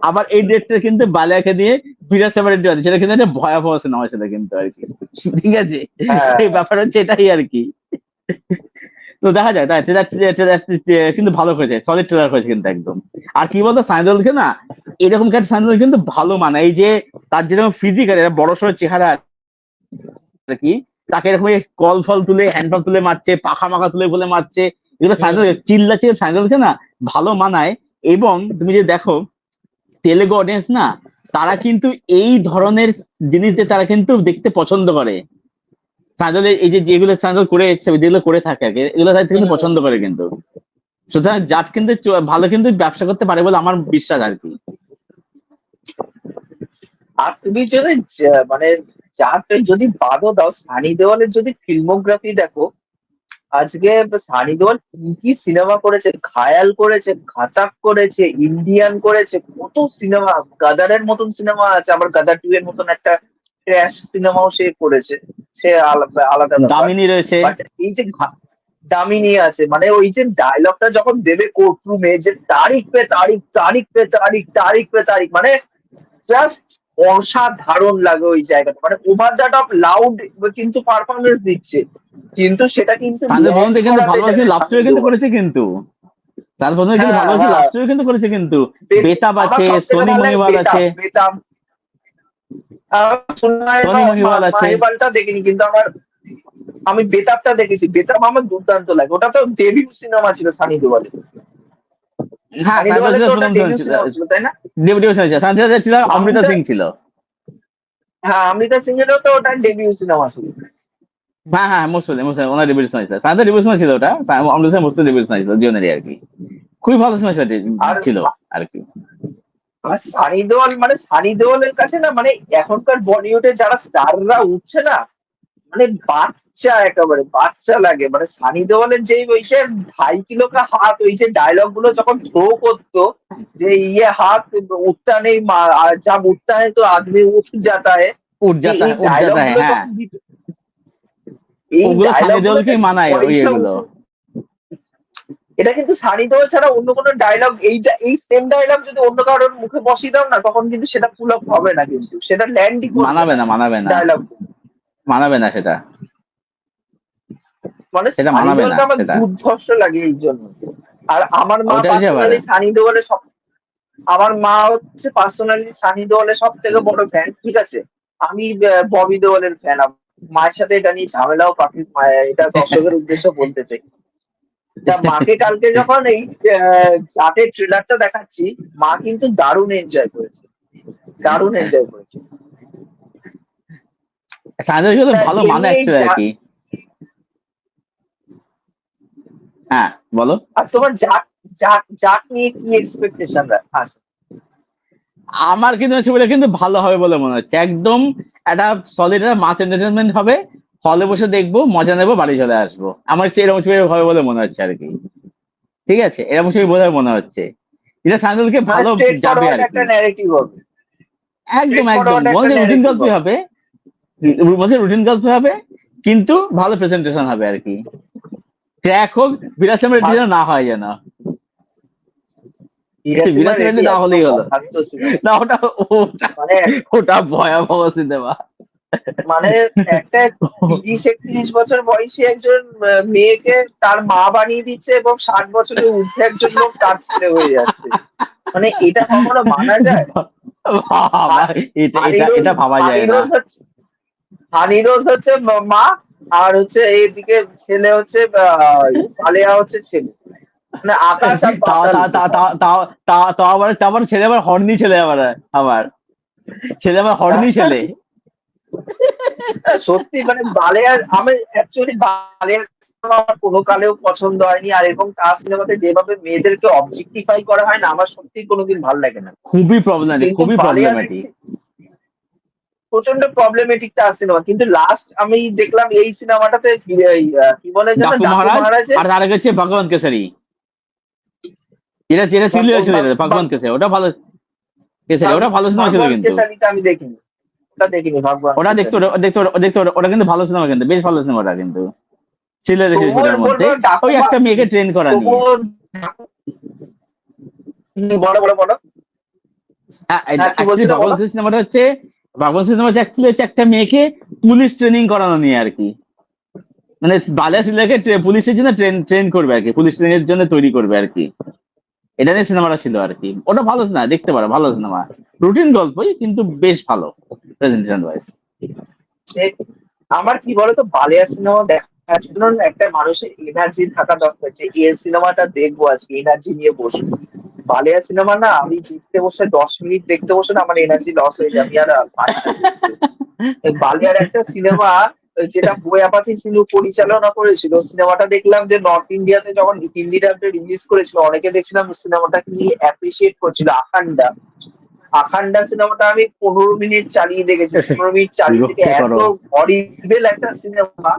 আবার এই ডিরেক্টর কিন্তু বালিয়াকে দিয়ে বিরাট সেপারেট বানিয়েছে, সেটা কিন্তু একটা ভয়াবহ সিনেমা ছিল কিন্তু আর কি। ঠিক আছে, হ্যাঁ, এই ব্যাপার হচ্ছে এটাই আর কি। তো দেখা যায়, তাই ট্রেলার কিন্তু ভালো করেছে, সলিড ট্রেলার করেছে কিন্তু একদম। আর কি বলতো, সাইদুলকে না, এরকম একটা সাইদুল কিন্তু ভালো মানে, এই যে তার যেরকম ফিজিক্যাল, এটা বড় সড়ো চেহারা আর কি, তাকে এরকম কল ফল তুলে, হ্যান্ড পাম্প তুলে মারছে, পাখা মাখা তুলে বলে মারছে, এগুলো হুম, সাইদুল চিল্লাচ্ছে, সাইদুলকে না ভালো মানায়। এবং তুমি যে দেখো তেলেগু অডিয়েন্স না, তারা কিন্তু এই ধরনের জিনিস যে তারা কিন্তু দেখতে পছন্দ করে। সাইদুল এই যে যেগুলো সাইদুল করে এসছে, যেগুলো করে থাকে আর কি, এগুলো তাদের হুম, কিন্তু পছন্দ করে কিন্তু। সুতরাং জাট কিন্তু ভালো কিন্তু ব্যবসা করতে পারে বলে আমার বিশ্বাস আর কি। আর তুমি যদি মানে যাকে যদি বাদও দাও, সানি দেওয়ালের যদি ফিল্মোগ্রাফি দেখো, আজকে সানি দেওয়াল কি কি সিনেমা করেছে, ঘায়াল করেছে, ঘাতক করেছে, ইন্ডিয়ান করেছে, কত সিনেমা, গাদারের মতন সিনেমা আছে, আবার গাদার 2 এর মতন একটা ক্র্যাশ সিনেমাও সে করেছে। সে আলাদা আলাদা ব্যাপার। দামিনী রয়েছে। বাট এই যে দামিনী আছে, মানে ওই যে ডায়লগটা যখন দেবে কোর্টরুমে, যে তারিখ পে তারিখ, তারিখ পে তারিখ, তারিখ পে তারিখ, মানে জাস্ট অসাধারণ লাগে ওই জায়গাটা, মানে ওভার দ্য টপ লাউড কিন্তু পারফরমেন্স দিচ্ছে, কিন্তু সেটা কিন্তু সানদের ল্যান্ড বন্ধু কিন্তু করাতে ভালো ভালো জানে কিন্তু লাভ সানি স্টোরি কিন্তু দেওয়াল। করেছে কিন্তু। তার বন্ধু কিন্তু হ্যাঁ, ভালো ভালো লাভ হ্যাঁ। স্টোরি কিন্তু করেছে কিন্তু। বেতাব আমার আছে, সব থেকে সোনি ভালো লাগে মহিবাল আছে। বেতাব, বেতাব। সোনি মহিবাল আছে। মাহিবালটা দেখিনি, কিন্তু আমি বেতাবটা দেখেছি, বেতাব আমার দুর্দান্ত লাগে, ওটা তো ডেবিউ সিনেমা ছিল সানি দেওয়ালের। হ্যাঁ, সানি সানদের দেওয়ালের ছিল তো ওটা প্রথম ডেবিউ সিনেমা ছিল, তাই না? ডেপুটেশন ছিল, সানদের ছিল অমৃতা অমৃতা, সিং ছিল। হ্যাঁ, অমৃতা সিং এরও তো ওটা ডেবিউ সিনেমা ছিল। হ্যাঁ, হ্যাঁ, মুসলিম মুসলিম ওনার ডেপুটেশন ছিল, সানদের ডেপুটেশন ছিল ওটা। অমৃতা সিং মুসলিম ডেপুটেশন ছিল জীবনেরই আর কি। খুবই ভালো সিনেমা আর ছিল আর কি। আর সানি দেওয়াল, মানে সানি দেওয়ালের কাছে না, মানে এখনকার বলিউডে যারা স্টাররা উঠছে না, মানে বাচ্চা, একেবারে বাচ্চা লাগে। মানে সানি দেওয়ালের যে ওই যে 2.5 কিলো কা হাত, ওই যে ডায়লগ গুলো যখন থ্রো করতো, যে ইয়ে হাত উঠতা নেই, যা উঠতা है तो आदमी उठ जाता है, এই উঠ ডায়লগ যাতা হ্যাঁ, গুলো হ্যাঁ। যখন দিত, এই ওগুলো সানি ডায়লগ গুলো দেওলকেই জাস্ট মানায় ওই পয়সা এগুলো। উসুল। এটা কিন্তু সানি দেওয়াল ছাড়া অন্য কোনো ডায়লগ, এইটা এই সেম ডায়লগ যদি অন্য কারোর মুখে বসিয়ে দাও না, তখন কিন্তু সেটা পুল আপ হবে না, কিন্তু সেটা ল্যান্ডই করবে মানাবে না না, মানাবে না, ডায়লগ। মানাবে না সেটা, মানে সেটা সানি মানাবে না দেওয়ালকে আমার সেটা। দুর্ধর্ষ লাগে এই জন্য। আর আমার মা ওটা হচ্ছে ব্যাপার। পার্সোনালি সানি দেওয়ালের সব, আমার মা হচ্ছে পার্সোনালি সানি দেওয়ালের সব থেকে বড় ফ্যান, ঠিক আছে? আমি ববি দেওয়ালের ফ্যান। মায়ের সাথে এটা নিয়ে ঝামেলাও পাকি, এটা দর্শকের উদ্দেশ্যে বলতে চাই। তা মাকে কালকে যখন এই জাটের ট্রেলারটা দেখাচ্ছি, মা কিন্তু দারুণ এনজয় করেছে, দারুণ এনজয় করেছে। সানজিদা কিন্তু তা ভালো এমনি মানা এই অ্যাক্টর আর কি। হ্যাঁ, বলো। আর তোমার জাট জাট জাট নিয়ে কি এক্সপেকটেশন আছে? আমার কিন্তু ছবিটা কিন্তু ভালো হবে বলে মনে হচ্ছে, একদম একটা সলিড একটা মাস এন্টারটেনমেন্ট হবে, হলে বসে দেখবো, মজা নেবো, বাড়ি চলে আসবো। আমার হচ্ছে এরকম ছবি হবে বলে মনে হচ্ছে আর কি। ঠিক আছে, এরকম ছবি বোধ হয় মনে হচ্ছে, এটা সানজিদাকে মানে ভালো স্ট্রেট যাবে ফরওয়ার্ড আর কি। একটা ন্যারেটিভ হবে, একদম স্ট্রেট একদম ফরওয়ার্ড মনে একটা হচ্ছে রুটিন ন্যারেটিভ গল্পই হবে। হবে, বলছে রুটিন গল্প হবে, কিন্তু ভালো প্রেজেন্টেশন হবে আর কি। ক্র্যাক হোক, বিরাট ভাগ না হয় যেন। হিরাসিমা বিরাট রেডি না একদম হলেই হলো। অখাদ্য সিনেমা। না, ওটা মানে ওটা ভয়াবহ সিনেমা। মানে একটা 30-31 বছর বয়সী একজন মেয়েকে তার মা বানিয়ে দিচ্ছে, এবং 60 বছরের ঊর্ধ্বে একজন লোক তার ছেলে হয়ে যাচ্ছে। মানে এটা কখনো মানা যায়? বাবা, হা- এটা হানি এটা রোজ এটা ভাবা হানি যায় না। রোজ হচ্ছে হানি রোজ হচ্ছে মা, আর হচ্ছে এইদিকে ছেলে হচ্ছে আলেয়া হচ্ছে ছেলে। মানে আকাশ আর তাও পাতাল তা তা তা তফাৎ। তাও তাও তাও আবার ছেলে আবার হর্নি ছেলে, আবার ছেলে আবার হর্নি ছেলে। সত্যি মানে বালেয়ার, আমি অ্যাকচুয়ালি বালেয়ার সিনেমা আমার কোনো কালেও পছন্দ হয়নি। আর এরকম কাজ সিনেমাতে যেভাবে মেয়েদেরকে অবজেক্টিফাই করা হয় না, আমার সত্যি কোনোদিন ভালো লাগে না। খুবই প্রবলেমেটিক, কিন্তু খুবই বালেয়া প্রবলেমেটিক। দেখছি প্রচন্ড প্রবলেমেটিক কাজ সিনেমা। কিন্তু লাস্ট আমি দেখলাম এই সিনেমাটাতে কি বলে যেন, ডাকু ডাকু মহারাজ, মহারাজের আর তার আগে হচ্ছে ভগবান কেশরী। যেটা যেটা ছিল ছিল এটা ভগবান কেশরী, ওটা ভালো। কেশরী ওটা ভালো সিনেমা ছিল ভগবান কিন্তু। কেসারিটা আমি দেখিনি, ওটা দেখিনি ভগবান ওটা দেখতে কেসারি। দেখতে দেখতে ওটা কিন্তু ভালো সিনেমা, কিন্তু বেশ ভালো সিনেমাটা কিন্তু ছিল তবুও ওটার মধ্যে। বলবো ডাকু ওই একটা মেয়েকে ট্রেন করা নিয়ে। তবুও বলো বলো বলো। হ্যাঁ, কি অ্যাকচুয়ালি বলছিলে ভগবান বলো। কেশরী সিনেমাটা হচ্ছে, ভগবান সিনেমা অ্যাকচুয়ালি হচ্ছে একটা মেয়েকে পুলিশ ট্রেনিং করানো নিয়ে আর কি। মানে বালিয়া সিলাকে পুলিশের জন্য ট্রেন ট্রেন করবে আর কি, পুলিশ ট্রেনের জন্য তৈরি করবে আর কি। এটা নিয়ে সিনেমাটা ছিল আর কি। ওটা ভালো সিনেমা, দেখতে পারো, ভালো সিনেমা। রুটিন গল্পই, কিন্তু বেশ ভালো প্রেজেন্টেশন ওয়াইজ। এ- আমার কি বলতো, বালিয়া সিনেমা দেখার জন্য না একটা মানুষের এনার্জি থাকা দরকার, যে এই সিনেমাটা দেখবো আজকে, এনার্জি নিয়ে বসবো। বালিয়া সিনেমা না আমি দেখতে বসে 10 মিনিট দেখতে বসে না আমার এনার্জি লস হয়ে যায়, আমি আর পারি না দেখতে। এই বালিয়ার একটা সিনেমা যেটা বোয়াপাতি সিনু পরিচালনা করেছিল, সিনেমাটা দেখলাম যে নর্থ ইন্ডিয়াতে যখন হিন্দি ডাবে রিলিজ করেছিল, অনেকে দেখছিলাম সিনেমাটাকে নিয়ে অ্যাপ্রিসিয়েট করছিল। আখান্ডা, আখান্ডা সিনেমাটা আমি 15 মিনিট চালিয়ে দেখেছি, 15 মিনিট চালিয়ে থেকে বিরক্ত এত করো। হরিবেল একটা সিনেমা,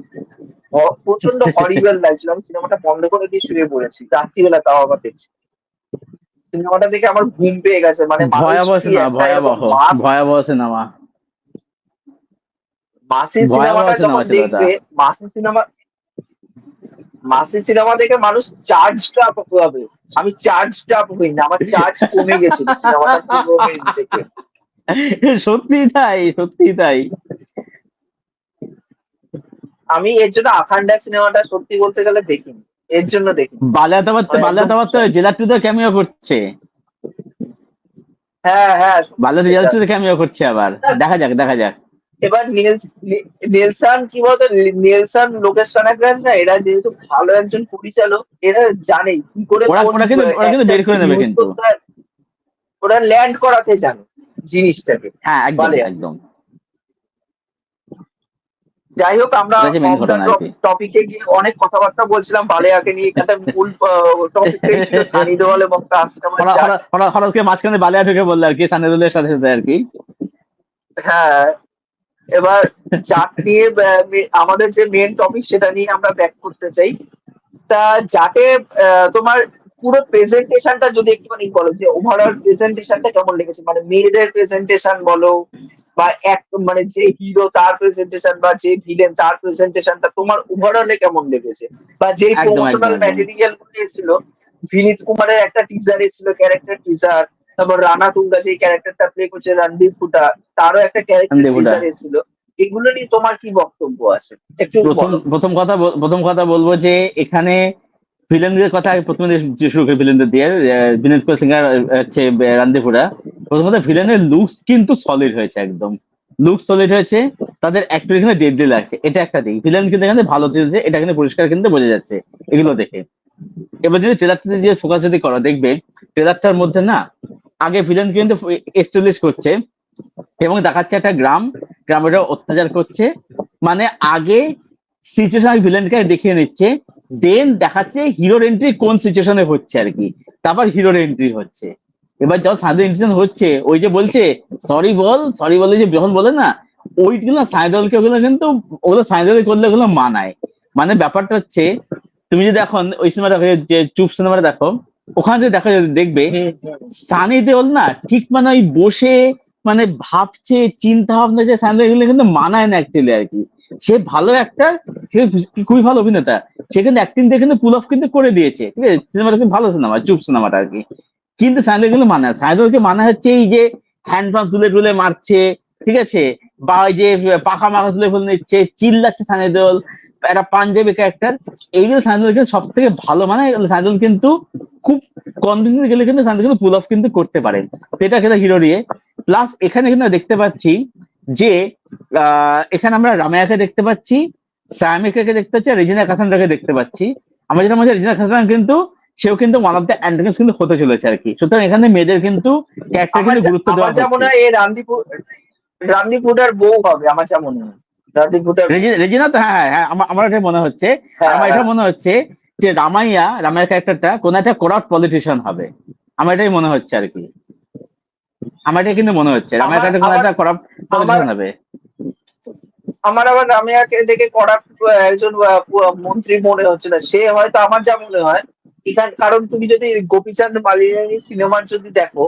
প্রচন্ড হরিবেল লাগছিল। আমি সিনেমাটা বন্ধ করে দিয়ে শুয়ে পড়েছি রাত্রিবেলা, তাও আবার দেখছি। সিনেমাটা দেখে আমার ঘুম পেয়ে গেছে। মানে মানুষ ভয়াবহ কি সিনেমা, একটা এরকম ভয়াবহ, মাস ভয়াবহ সিনেমা। মাসি ভয়াবহ সিনেমাটা সিনেমা যখন ছিল ওটা। দেখবে, মাসি সিনেমা মাসি সিনেমা দেখে মানুষ চার্জড আপ হবে। আমি চার্জড আপ হইনি, আমার চার্জ কমে গেছিল সিনেমাটা 15 মিনিট দেখে। সত্যি তাই, সত্যি তাই। আমি এর জন্য আখান্ডা সিনেমাটা সত্যি বলতে গেলে দেখিনি, এর জন্য দেখিনি। মানে একদম বালিয়াতাবাদ তো জেলার টুতে ক্যামিও করছে। হ্যাঁ হ্যাঁ, শুনছি বালিয়া সেটা। জেলার টুতে ক্যামিও করছে আবার। দেখা যাক, দেখা যাক। এবার নেলসান কি বলতো, নেলসান লোকেশ কানাকরাজ না, এরা যেহেতু ভালো একজন পরিচালক, এরা জানে কি করে ওরা কোন ওরা কিন্তু বের অ্যাক্টরকে করে নেবে ইউজ কিন্তু। করতে হয়। ওরা ল্যান্ড করাতে জানে জিনিসটাকে। হ্যাঁ, একদম বলে একদম। যাই হোক, আমরা এটা হচ্ছে মেন অফ দ্য ঘটনা আর কি। টপিকে গিয়ে অনেক কথাবার্তা বলছিলাম বালেয়াকে নিয়ে। এখানটা মূল টপিকটাই ছিল সানি দেওয়াল এবং তার সিনেমার হঠাৎ জাট। হঠাৎ হঠাৎ হঠাৎ করে মাঝখানে বালিয়া ঢুকে বললো আর কি, সানিরুলের সাথে সাথে আর কি। হ্যাঁ, এবার জাট নিয়ে আমাদের যে মেন টপিক সেটা নিয়ে আমরা ব্যাক করতে চাই। তা যাতে তোমার পুরো প্রেজেন্টেশনটা যদি একটুখানি বলো, যে ওভারঅল প্রেজেন্টেশনটা কেমন লেগেছে, মানে মেয়েদের প্রেজেন্টেশন বলো, বা এক মানে যে হিরো তার প্রেজেন্টেশন, বা যে ভিলেন তার প্রেজেন্টেশনটা তোমার ওভারঅলে কেমন লেগেছে, বা যেই একদম একদম প্রমোশনাল একদম। ম্যাটেরিয়াল গুলো এসেছিল। বিনীত কুমারের একটা টিজার এসেছিল, ক্যারেক্টার টিজার। তারপর রানা তুঙ্গা যে ক্যারেক্টারটা প্লে করছে, রণদীপ হুডা, তারও একটা ক্যারেক্টার দেবুদা, টিজার এসেছিল। এগুলো নিয়ে তোমার কি বক্তব্য আছে একটু প্রথম বলো। প্রথম কথা বলবো যে এখানে ভিলেনদের কথা আগে প্রথমে দিয়ে শুরু করি, ভিলেনদের দিয়ে। বিনোদ সিংহার হচ্ছে রান্দিপুরা। প্রথমত ভিলেনের লুকস কিন্তু সলিড হয়েছে, একদম লুক সলিড হয়েছে। তাদের অ্যাক্টর এখানে ডেডলি লাগছে, এটা একটা দিক। ভিলেন কিন্তু এখানে ভালো চলছে, এটা কিন্তু পরিষ্কার কিন্তু বোঝা যাচ্ছে এগুলো দেখে। এবার যদি ট্রেলারটাতে যে ফোকাস যদি করো, দেখবে ট্রেলারটার মধ্যে না আগে ভিলেন কিন্তু এস্টাবলিশ করছে এবং দেখাচ্ছে একটা গ্রামের অত্যাচার করছে, মানে আগে সিচুয়েশন ভিলেনকে দেখিয়ে নিচ্ছে, দেন দেখাচ্ছে হিরোর এন্ট্রি কোন সিচুয়েশনে হচ্ছে আর কি, তারপর হিরোর এন্ট্রি হচ্ছে। এবার যখন সাইদুল এন্ট্রি হচ্ছে, ওই যে বলছে সরি বলে যে যখন বলে না, ওইগুলো সাইদুলকে, ওগুলো কিন্তু ওগুলো সাইদুল করলে ওগুলো মানায়। মানে ব্যাপারটা হচ্ছে, তুমি যদি এখন ওই সিনেমাটা যে চুপ সিনেমাটা দেখো, ওখানে যদি দেখো, দেখবে সানি দেওল না ঠিক মানে ওই বসে মানে ভাবছে, চিন্তা ভাবনা, যে সানি দেওল এগুলো কিন্তু মানায় না অ্যাকচুয়ালি আর কি। সে ভালো অ্যাক্টার, সে খুবই ভালো অভিনেতা, সে কিন্তু অ্যাক্টিং দিয়ে কিন্তু পুল অফ কিন্তু করে দিয়েছে, ঠিক আছে, সিনেমাটা খুব ভালো সিনেমা চুপ সিনেমাটা আর কি। কিন্তু সানি দেওল কিন্তু মানায়, সানি দেওলকে মানা হচ্ছে এই যে হ্যান্ড পাম্প তুলে তুলে মারছে, ঠিক আছে, বা ওই যে পাখা মাখা তুলে ফেলে নিচ্ছে, চিল্লাচ্ছে সানি দেওল, একটা পাঞ্জাবি ক্যারেক্টার, এইগুলো সানি দেওল কিন্তু সব থেকে ভালো, মানে সানি দেওল কিন্তু খুব কনফিডেন্স গেলে কিন্তু সানি দেওল পুল অফ কিন্তু করতে পারে, সেটা খেলা হিরো দিয়ে। প্লাস এখানে কিন্তু দেখতে পাচ্ছি যে এখানে আমরা রামায়াকে দেখতে পাচ্ছি, সায়ামিকাকে দেখতে পাচ্ছি, আর রেজিনা কাসান্দ্রাকে দেখতে পাচ্ছি। আমরা যেটা মনে হয় রেজিনা কাসান্দ্রা কিন্তু সেও কিন্তু ওয়ান অফ দ্য অ্যান্টাগনিস্ট কিন্তু হতে চলেছে আর কি। সুতরাং এখানে মেয়েদের কিন্তু ক্যারেক্টার আমার কিন্তু গুরুত্ব আমার দেওয়া যা হচ্ছে। মনে হয় রামদীপ হুডার বউ হবে, আমার যা মনে হয় রামদীপ হুডার বউ। রেজিনা তো, হ্যাঁ হ্যাঁ, আমার এটা মনে হচ্ছে। আর হ্যাঁ আমার এটা হ্যাঁ। মনে হচ্ছে যে রামাইয়া ক্যারেক্টারটা কোন একটা করাপ্ট পলিটিশিয়ান হবে, আমার এটাই মনে হচ্ছে আর কি। আমার এটা কিন্তু মনে হচ্ছে রামাইয়া আমার ক্যারেক্টার কোন আমার একটা করাপ্ট আমার পলিটিশিয়ান হবে। আমার আবার রামিয়াকে দেখে কড়া একজন মন্ত্রী মনে হচ্ছে না, সে হয়তো, আমার যা মনে হয় এখান, কারণ তুমি যদি গোপীচাঁদ মালিনী সিনেমার যদি দেখো,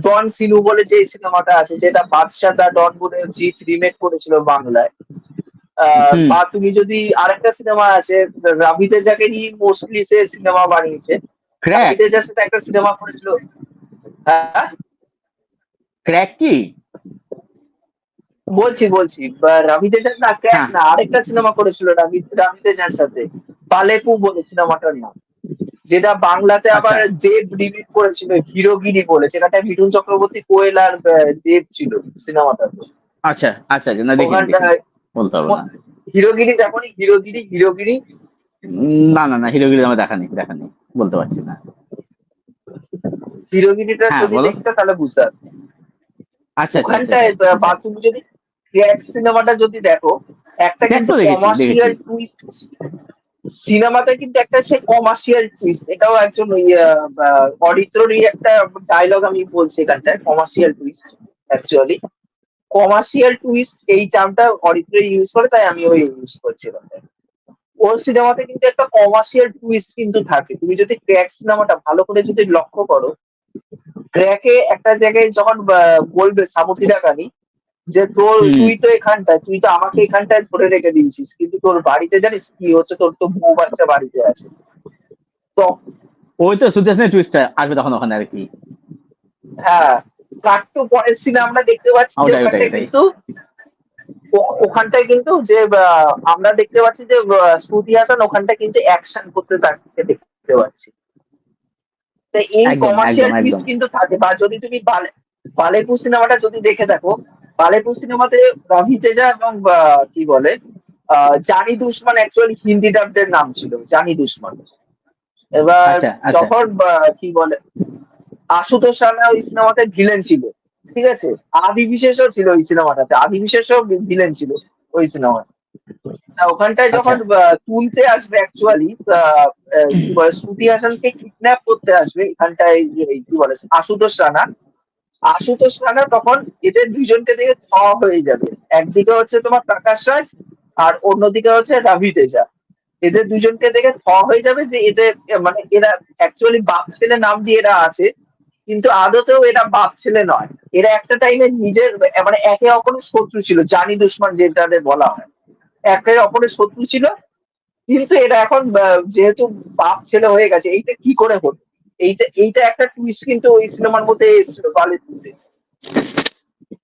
ডন সিনু বলে যে সিনেমাটা আছে, যেটা বাদশা দা ডন বলে জিৎ রিমেক করেছিল বাংলায়, হুম। বা তুমি যদি আরেকটা সিনেমা আছে, রাবি তেজাকে নিয়ে মোস্টলি সে সিনেমা বানিয়েছে, রাবি ক্র্যাক। তেজার সাথে একটা সিনেমা করেছিল। হ্যাঁ ক্র্যাক কি? বলছি রবি তেজার না, ক্র্যাক হ্যাঁ। না, আরেকটা সিনেমা করেছিল রবি তেজার সাথে, পালেপু বলে সিনেমাটার নাম, যেটা বাংলাতে আবার আচ্ছা দেব রিমেক করেছিল হিরোগিরি বলে, যেখানটা মিঠুন চক্রবর্তী, কোয়েল আর দেব ছিল সিনেমাটাতে। আচ্ছা আচ্ছা আচ্ছা, না দেখিনি দেখিনি, ওখানটায় বলতে হবে না। হিরোগিরি দেখনি? হিরোগিরি না না না, হিরোগিরি আমার দেখানি, বলতে পারছি না। হিরোগিরিটা হ্যাঁ যদি বলো। দেখতে তাহলে বুঝতে পারবে। আচ্ছা আচ্ছা আচ্ছা ওখানটায় আচ্ছা আচ্ছা। তুমি যদি ক্র্যাক সিনেমাটা যদি দেখো, একটা ক্র্যাক কিন্তু তো দেখেছি। কমার্শিয়াল টুইস্ট সিনেমাতে, কিন্তু একটা সে কমার্শিয়াল টুইস্ট, এটাও একজন ওই অডিটরই একটা ডায়লগ আমি বলছি এখানটায়, commercial twist. Actually commercial twist এই টার্মটা অডিটরি ইউজ করে, তাই আমি ওই ইউজ করছি এখানটায়। ওর সিনেমাতে কিন্তু একটা কমার্শিয়াল টুইস্ট কিন্তু থাকে, তুমি যদি ক্র্যাক সিনেমাটা ভালো করে যদি লক্ষ্য করো, ক্র্যাকে একটা জায়গায় যখন বলবে সামুদ্রিক গানি যে হুম। তুই তো এখানটায়, তুই তো আমাকে এখানটায় ধরে রেখে দিয়েছিস, কিন্তু তোর বাড়িতে জানিস কি হচ্ছে, তোর তো বউ বাচ্চা বাড়িতে আছে। তো ওই তো সুদর্শনের টুইস্টটা আসবে তখন ওখানে আর কি। হ্যাঁ, কাট্টু পরের সিনে আমরা দেখতে পাচ্ছি যে ওটাই ওটাই ওখানটায় ওটাই। কিন্তু ওখানটায় কিন্তু যে আমরা দেখতে পাচ্ছি যে শ্রুতি হাসান ওখানটা কিন্তু অ্যাকশন করতে তাকে দেখতে পাচ্ছি। তো এই একদম একদম কমার্শিয়াল টুইস্ট একদম। কিন্তু থাকে। বা যদি তুমি বালেপুর সিনেমাটা যদি দেখে দেখো, বালেপুর সিনেমাতে রবি তেজা এবং কি বলে জানি দুশমান, অ্যাকচুয়ালি হিন্দি ডাবদের নাম ছিল জানি দুশমান। এবার আচ্ছা আচ্ছা যখন কি বলে আশুতোষ রানা ওই সিনেমাতে ভিলেন ছিল, ঠিক আছে, আদি বিশেষও ছিল ওই সিনেমাটাতে, আদি বিশেষও ভিলেন ছিল ওই সিনেমায়। ওখানটায় আচ্ছা। যখন তুলতে আসবে অ্যাকচুয়ালি, কি বলে শ্রুতি হাসানকে কিডন্যাপ করতে আসবে এখানটায়, কি বলে আশুতোষ রানা তখন এদের দুজনকে দেখে হয়ে যাবে। একদিকে হচ্ছে তোমার প্রকাশ রাজ, আর অন্যদিকে হচ্ছে রবি তেজা। এদের দুজনকে দেখে হয়ে যাবে যে এদের মানে এরা অ্যাকচুয়ালি বাপ ছেলে নাম দিয়ে এরা আছে, কিন্তু আদতেও এরা বাপ ছেলে নয়। এরা একটা টাইমে নিজের মানে একে অপরের শত্রু ছিল, জানি দুশমন যেটাদের বলা হয়, একে অপরের শত্রু ছিল। কিন্তু এরা এখন যেহেতু বাপ ছেলে হয়ে গেছে, এইটা কি করে হলো, এইটা একটা টুইস্ট কিন্তু ওই সিনেমার মধ্যে এসেছিল বালিউডে,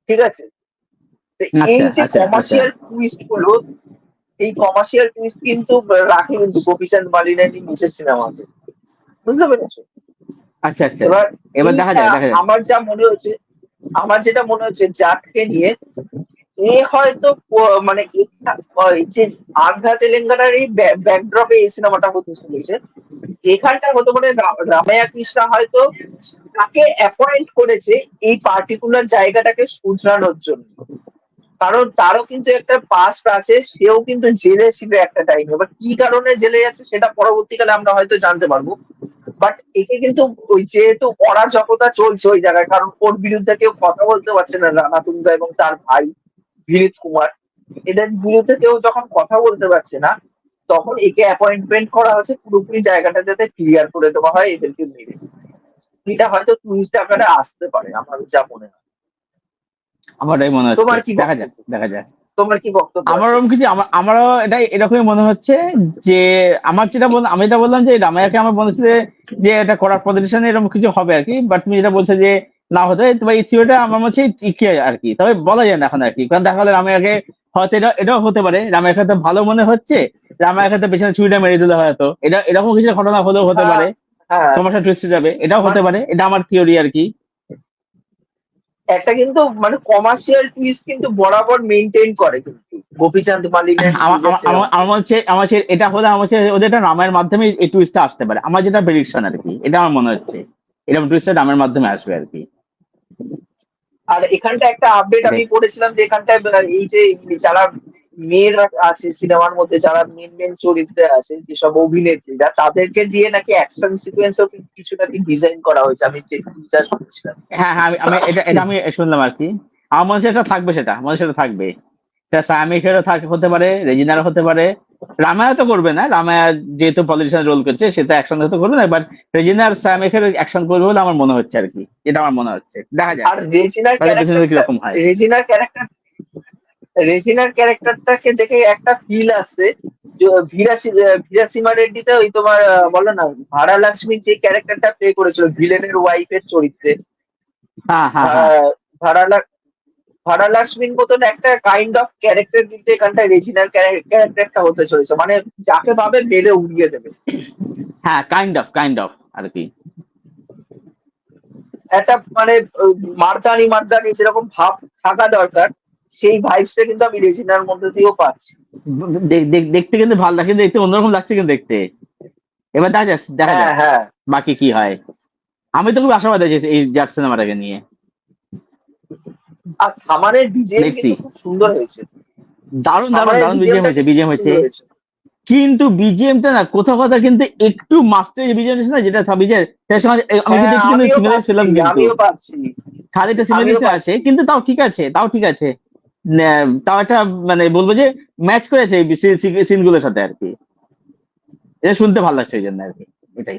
ঠিক আছে। তো এই আচ্ছা যে আচ্ছা আচ্ছা কমার্শিয়াল টুইস্ট গুলো, এই কমার্শিয়াল টুইস্ট কিন্তু রাখে কিন্তু গোপীচাঁদ বালিরানি নিজের সিনেমাতে, বুঝতে পেরেছো? আচ্ছা আচ্ছা। এবার এবার দেখা এইটা যাক দেখা যাক। আমার যা মনে হচ্ছে, আমার যেটা মনে হচ্ছে জাটকে নিয়ে, এ হয়তো মানে এই যে আন্ধ্রা তেলেঙ্গানার এই ব্যাকড্রপে এই সিনেমাটা হতে চলেছে। এখানটা হতে পারে রামায়া কৃষ্ণা হয়তো তাকে অ্যাপয়েন্ট করেছে এই পার্টিকুলার জায়গাটাকে শুধরানোর জন্য। কারণ তারও কিন্তু একটা পাস্ট আছে, সেও কিন্তু জেলে ছিল একটা টাইমে, এবার কি কারণে জেলে যাচ্ছে সেটা পরবর্তীকালে আমরা হয়তো জানতে পারবো। বাট একে কিন্তু ওই যেহেতু অরাজকতা চলছে ওই জায়গায়, কারণ ওর বিরুদ্ধে কেউ কথা বলতে পারছে না, রানা তুঙ্গা এবং তার ভাই বিনীত কুমার, এদের বিরুদ্ধে কেউ যখন কথা বলতে পারছে না, তখন একে অ্যাপয়েন্টমেন্ট করা হচ্ছে পুরোপুরি জায়গাটা যাতে ক্লিয়ার করে দেওয়া হয় এদেরকে মেরে। এটা হয়তো টুইস্ট আকারে আসতে পারে, আমার যা মনে হয়। আমার এটাই মনে হচ্ছে, তোমার কি দেখা যাক বক্তব্য? দেখা যাক। তোমার কি বক্তব্য আমার আছে? ওরকম কিছু আমারও এটাই এরকমই মনে হচ্ছে যে আমার যেটা বললাম, আমি যেটা বললাম যে রামায়াকে আমার মনে হচ্ছে যে এটা করার পজিশনে এরকম কিছু হবে আর কি, বাট তুমি যেটা বলছো যে না হতে তবে এই থিওরিটা আমার মনে হচ্ছে ঠিকই আর কি, তবে বলা যায় না এখন আর কি, কারণ দেখা গেলো রামায়াকে হয়তো এটাও হতে পারে রামায়াকে হয়তো ভালো মনে হচ্ছে, রামায়াকে হয়তো পেছনে ছুরিটা মেরে দিলে হয়তো এটা এরকম কিছু ঘটনা হলেও হতে হ্যাঁ, পারে, হ্যাঁ। তোমার সাথে টুইস্টে যাবে, এটাও হতে মানে পারে, এটা আমার থিওরি আর কি। একটা কিন্তু মানে কমার্শিয়াল টুইস্ট কিন্তু বরাবর মেনটেন করে কিন্তু গোপীচাঁদ মালিনের আমার নিজের আমার আমার সিনেমা। আমার হচ্ছে এটা হলে আমার হচ্ছে ওদের এটা রামের মাধ্যমে এই টুইস্টটা আসতে পারে, আমার যেটা প্রেডিকশন আর কি, এটা আমার মনে হচ্ছে এরকম টুইস্টটা রামের মাধ্যমে আসবে আর কি। আর এখানটা একটা আপডেট এটাই। আমি পড়েছিলাম যে এখানটায় এই যে যারা মেয়েরা আছে সিনেমার মধ্যে, যারা মেন মেন চরিত্রে আছে, যেসব অভিনেত্রীরা, তাদেরকে দিয়ে নাকি অ্যাকশন সিকোয়েন্সও কিছু নাকি ডিজাইন করা হয়েছে, আমি যেটা শুনছিলাম। হ্যাঁ হ্যাঁ, আমি আমি এটা আমি শুনলাম আর কি, আমার মনে হচ্ছে এটা থাকবে, সেটা মনে হচ্ছে সেটা থাকবে, এটা সায়ামিকেরও হতে পারে, রেজিনারও হতে পারে, রামায়া তো করবে না, রামায়া যেহেতু পলিটিশিয়ান রোল করছে সে তো অ্যাকশন হতে করবে না, বাট রেজিনার সায়ামিকের অ্যাকশন করবে বলে আমার মনে হচ্ছে আর কি, এটা আমার মনে হচ্ছে, দেখা যাক আর রেজিনার তাদের পেছনে ক্যারেক্টারটা কিরকম হয়। রেজিনার ক্যারেক্টার রেজিনার ক্যারেক্টারটাকে দেখে একটা ফিল আসছে যে ভিরাসিমা রেড্ডিটা ওই তোমার বলো না ভাড়া লক্ষ্মী যে ক্যারেক্টারটা প্লে করেছিল ভিলেনের ওয়াইফের চরিত্রে, হ্যাঁ হ্যাঁ হ্যাঁ ভা- ভাড়া লাগ- ভাড়া লক্ষ্মীর মতন একটা কাইন্ড অফ ক্যারেক্টার কিন্তু এখানটায় রেজিনার ক্যারেক্টারটা হতে চলেছে, মানে যাকে ভাবে মেরে উড়িয়ে দেবে। হ্যাঁ, কাইন্ড অফ আর কি। একটা মানে মারদানি মারদানি যেরকম ভাব থাকা দরকার, সেই ভাইবসটা কিন্তু আমি রেজিনার মধ্যে দিয়েও পাচ্ছি। দেখতে কিন্তু ভালো লাগে, কিন্তু দেখতে অন্যরকম লাগছে কিন্তু দেখতে, এবার দেখা হ্যাঁ, যাক হ্যাঁ। বাকি কি হয়। আমি তো খুব আশাবাদী আছি এই জাট সিনেমাটাকে নিয়ে। আর থামানের বিজিএম দেখছি, কিন্তু খুব সুন্দর হয়েছে। দারুণ দারুণ থামানের দারুণ বিজিএম বিজিএমটা হয়েছে, কিন্তু বিজিএম খুব হয়েছে, সুন্দর হয়েছে। কিন্তু বিজিএমটা না কোথাও কোথাও কিন্তু একটু মাস্টার বিজিএম না, যেটা বিজয় তার সময় আমি কিন্তু হ্যাঁ, একটু কিন্তু আমিও সিমিলার পাচ্ছি, পেলাম, কিন্তু আমিও পাচ্ছি, খালিটা আমিও সিমিলারিটি আছে, পাচ্ছি। কিন্তু তাও ঠিক আছে, তাও ঠিক আছে, তাও একটা মানে বলবো যে ম্যাচ করেছে সিন গুলোর সাথে আর কি, এটা শুনতে ভালো লাগছে ওই জন্য আর কি, এটাই।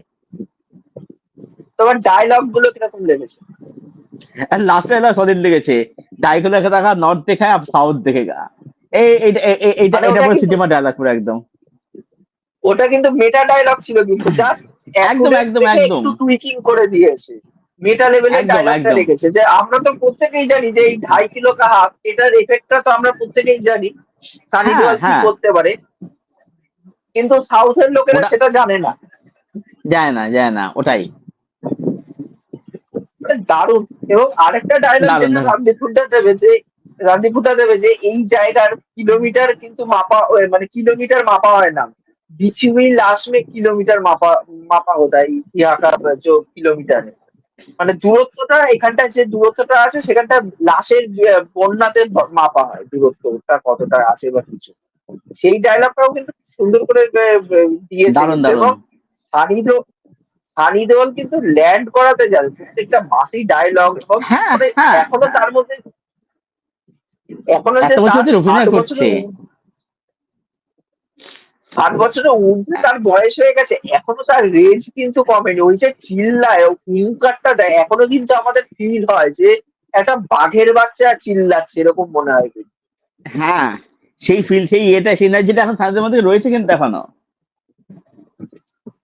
তোমার ডায়লগ গুলো কিরকম লেগেছে? আর লাস্টে এলা সলিড লেগেছে, টাইকো দেখা দেখা নর্থ দেখায় আর সাউথ দেখে গা, এই এইটা এইটা মানে এটা ওটা পুরো কিন্তু সিনেমা ডায়লগ পুরো একদম। মেটা ডায়লগ ছিল, কিন্তু জাস্ট একদম অ্যাকুরেট একদম থেকে একদম একটু টুইকিং করে দিয়েছে। মেটা লেভেলের একদম ডায়লগটা একদম রেখেছে, যে আমরা তো প্রত্যেকেই জানি যে এই 2.5 কিলো কা হাত, এটার এফেক্টটা তো আমরা প্রত্যেকেই জানি সানি হ্যাঁ দেওয়াল কি হ্যাঁ, করতে পারে, কিন্তু সাউথের লোকেরা ওটা সেটা জানে না। যায় না ওটাই। মানে দারুণ। এবং আরেকটা ডায়লগ দারুণ যেটা দারুণ। রামদীপ হুড্ডা দেবে যে এই জায়গার কিলোমিটার কিন্তু মানে কিলোমিটার মাপা হয় না, বিছুমি লাশ মে কিলোমিটার মাপা মাপা होता है यहाँ का जो किलोमीटर है। মানে দূরত্বটা এখানটা যে দূরত্বটা আছে সেখানটা লাশের বন্যাতে মাপা হয় দূরত্বটা কতটা আছে বা কিছু। সেই ডায়লগটাও কিন্তু খুব সুন্দর করে দিয়েছে দারুণ কিন্তু। দারুণ। এবং সানি দেও- সানি দেওয়াল কিন্তু ল্যান্ড করাতে যাবে প্রত্যেকটা মাসি ডায়লগ, এবং হ্যাঁ মানে হ্যাঁ এখনো হ্যাঁ, তার মধ্যে, এখনো যে এত বছর তার ধরে ষাট অভিনয় করছে। বছরের 60 বছরের ঊর্ধ্বে তার বয়স হয়ে গেছে, এখনো তার রেঞ্জ কিন্তু কমেনি, ওই যে চিল্লায় হুঙ্কারটা দেয়, এখনো কিন্তু আমাদের ফিল হয় যে একটা বাঘের বাচ্চা চিল্লাচ্ছে, এরকম মনে হয় কিন্তু। হ্যাঁ, সেই ফিল সেই সেই এনার্জিটা এখন সানদের মধ্যে রয়েছে কিন্তু এখনো।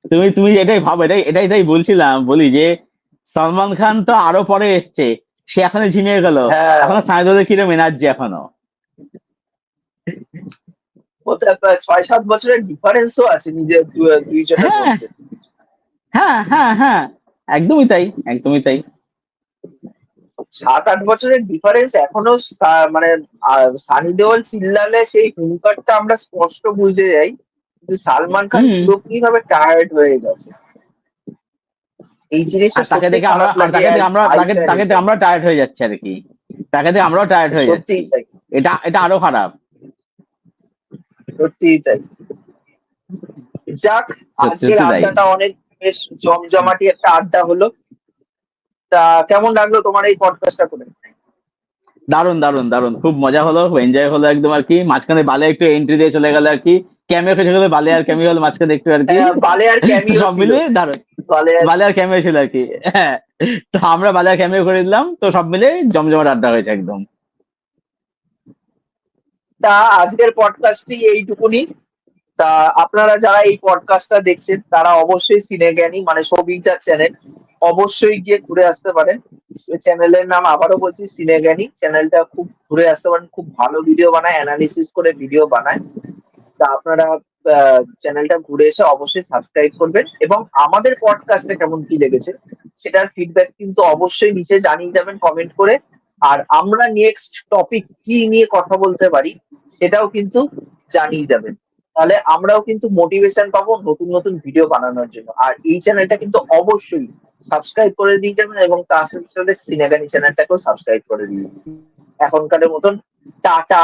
তুমি তুমি এটাই ভাবো, এটাই বলছিলাম, বলি যে সলমান খান তো আরো পরে এসছে, সে এখনো ঝিমিয়ে গেল, হ্যাঁ, এখনো সানদের কিরম এনার্জি এখনো। ওটা 6-7 বছরের ডিফারেন্সও আছে নিজের দুইজনের হ্যাঁ মধ্যে। হ্যাঁ হ্যাঁ হ্যাঁ, একদমই তাই, একদমই তাই। 7-8 বছরের ডিফারেন্স এখনো মানে সানি দেওয়াল চিল্লালে সেই হুঙ্কারটা আমরা স্পষ্ট বুঝে যাই, কিন্তু সালমান খান হুম, পুরোপুরি ভাবে টায়ার্ড হয়ে গেছে। এই জিনিসটা আর তাকে সত্যি দেখে আমরা খারাপ আর লাগে তাকে as দেখে আমরা I তাকে fan তাকে দেখে হিসেবে। আমরা টায়ার্ড হয়ে যাচ্ছি আর কি, তাকে দেখে আমরাও টায়ার্ড হয়ে যাচ্ছি। সত্যিই তাই, এটা এটা আরো খারাপ। সত্যিই তাই। যাক, সত্যি আজকের সত্যি তাই। আড্ডাটা অনেক বেশ জমজমাটি একটা আড্ডা হলো। তা কেমন লাগলো তোমার এই পডকাস্টটা করে? দারুন দারুন দারুন, খুব মজা হলো, খুব এনজয় হলো একদম আর কি। মাঝখানে বালে একটু এন্ট্রি দিয়ে চলে গেল আর কি, ক্যামিও এসে গেলো, বালে আর ক্যামিও হলো মাঝখানে একটু আর কি। বালে আর তো ক্যামিও সব ছিল। মিলিয়ে দারুন। বালে আর বালে আর ক্যামিও ছিল আর কি। হ্যাঁ, তো আমরা বালে আর ক্যামিও করে দিলাম, তো সব মিলে জমজমাট আড্ডা হয়েছে একদম। তা আজকের পডকাস্টটি এইটুকুনি। তা আপনারা যারা এই পডকাস্টটা দেখছেন তারা অবশ্যই সিনেজ্ঞানী মানে সবিকটার চ্যানেল অবশ্যই গিয়ে ঘুরে আসতে পারেন। চ্যানেলের নাম আবারও বলছি সিনেজ্ঞানী। চ্যানেলটা খুব ঘুরে আসতে পারেন, খুব ভালো ভিডিও বানায়, অ্যানালিসিস করে ভিডিও বানায়। তা আপনারা চ্যানেলটা ঘুরে এসে অবশ্যই সাবস্ক্রাইব করবেন এবং আমাদের পডকাস্টে কেমন কি লেগেছে সেটার ফিডব্যাক কিন্তু অবশ্যই নিচে জানিয়ে যাবেন কমেন্ট করে। আর আমরা নেক্সট টপিক কি নিয়ে কথা বলতে পারি সেটাও কিন্তু জানিয়ে যাবেন। তাহলে আমরাও কিন্তু মোটিভেশন পাবো নতুন নতুন ভিডিও বানানোর জন্য। আর এই চ্যানেলটা কিন্তু অবশ্যই সাবস্ক্রাইব করে দিয়ে যাবেন এবং তার সাথে সাথে সিনেগানি চ্যানেলটাকেও সাবস্ক্রাইব করে দিয়ে এখনকারের মতন টাটা।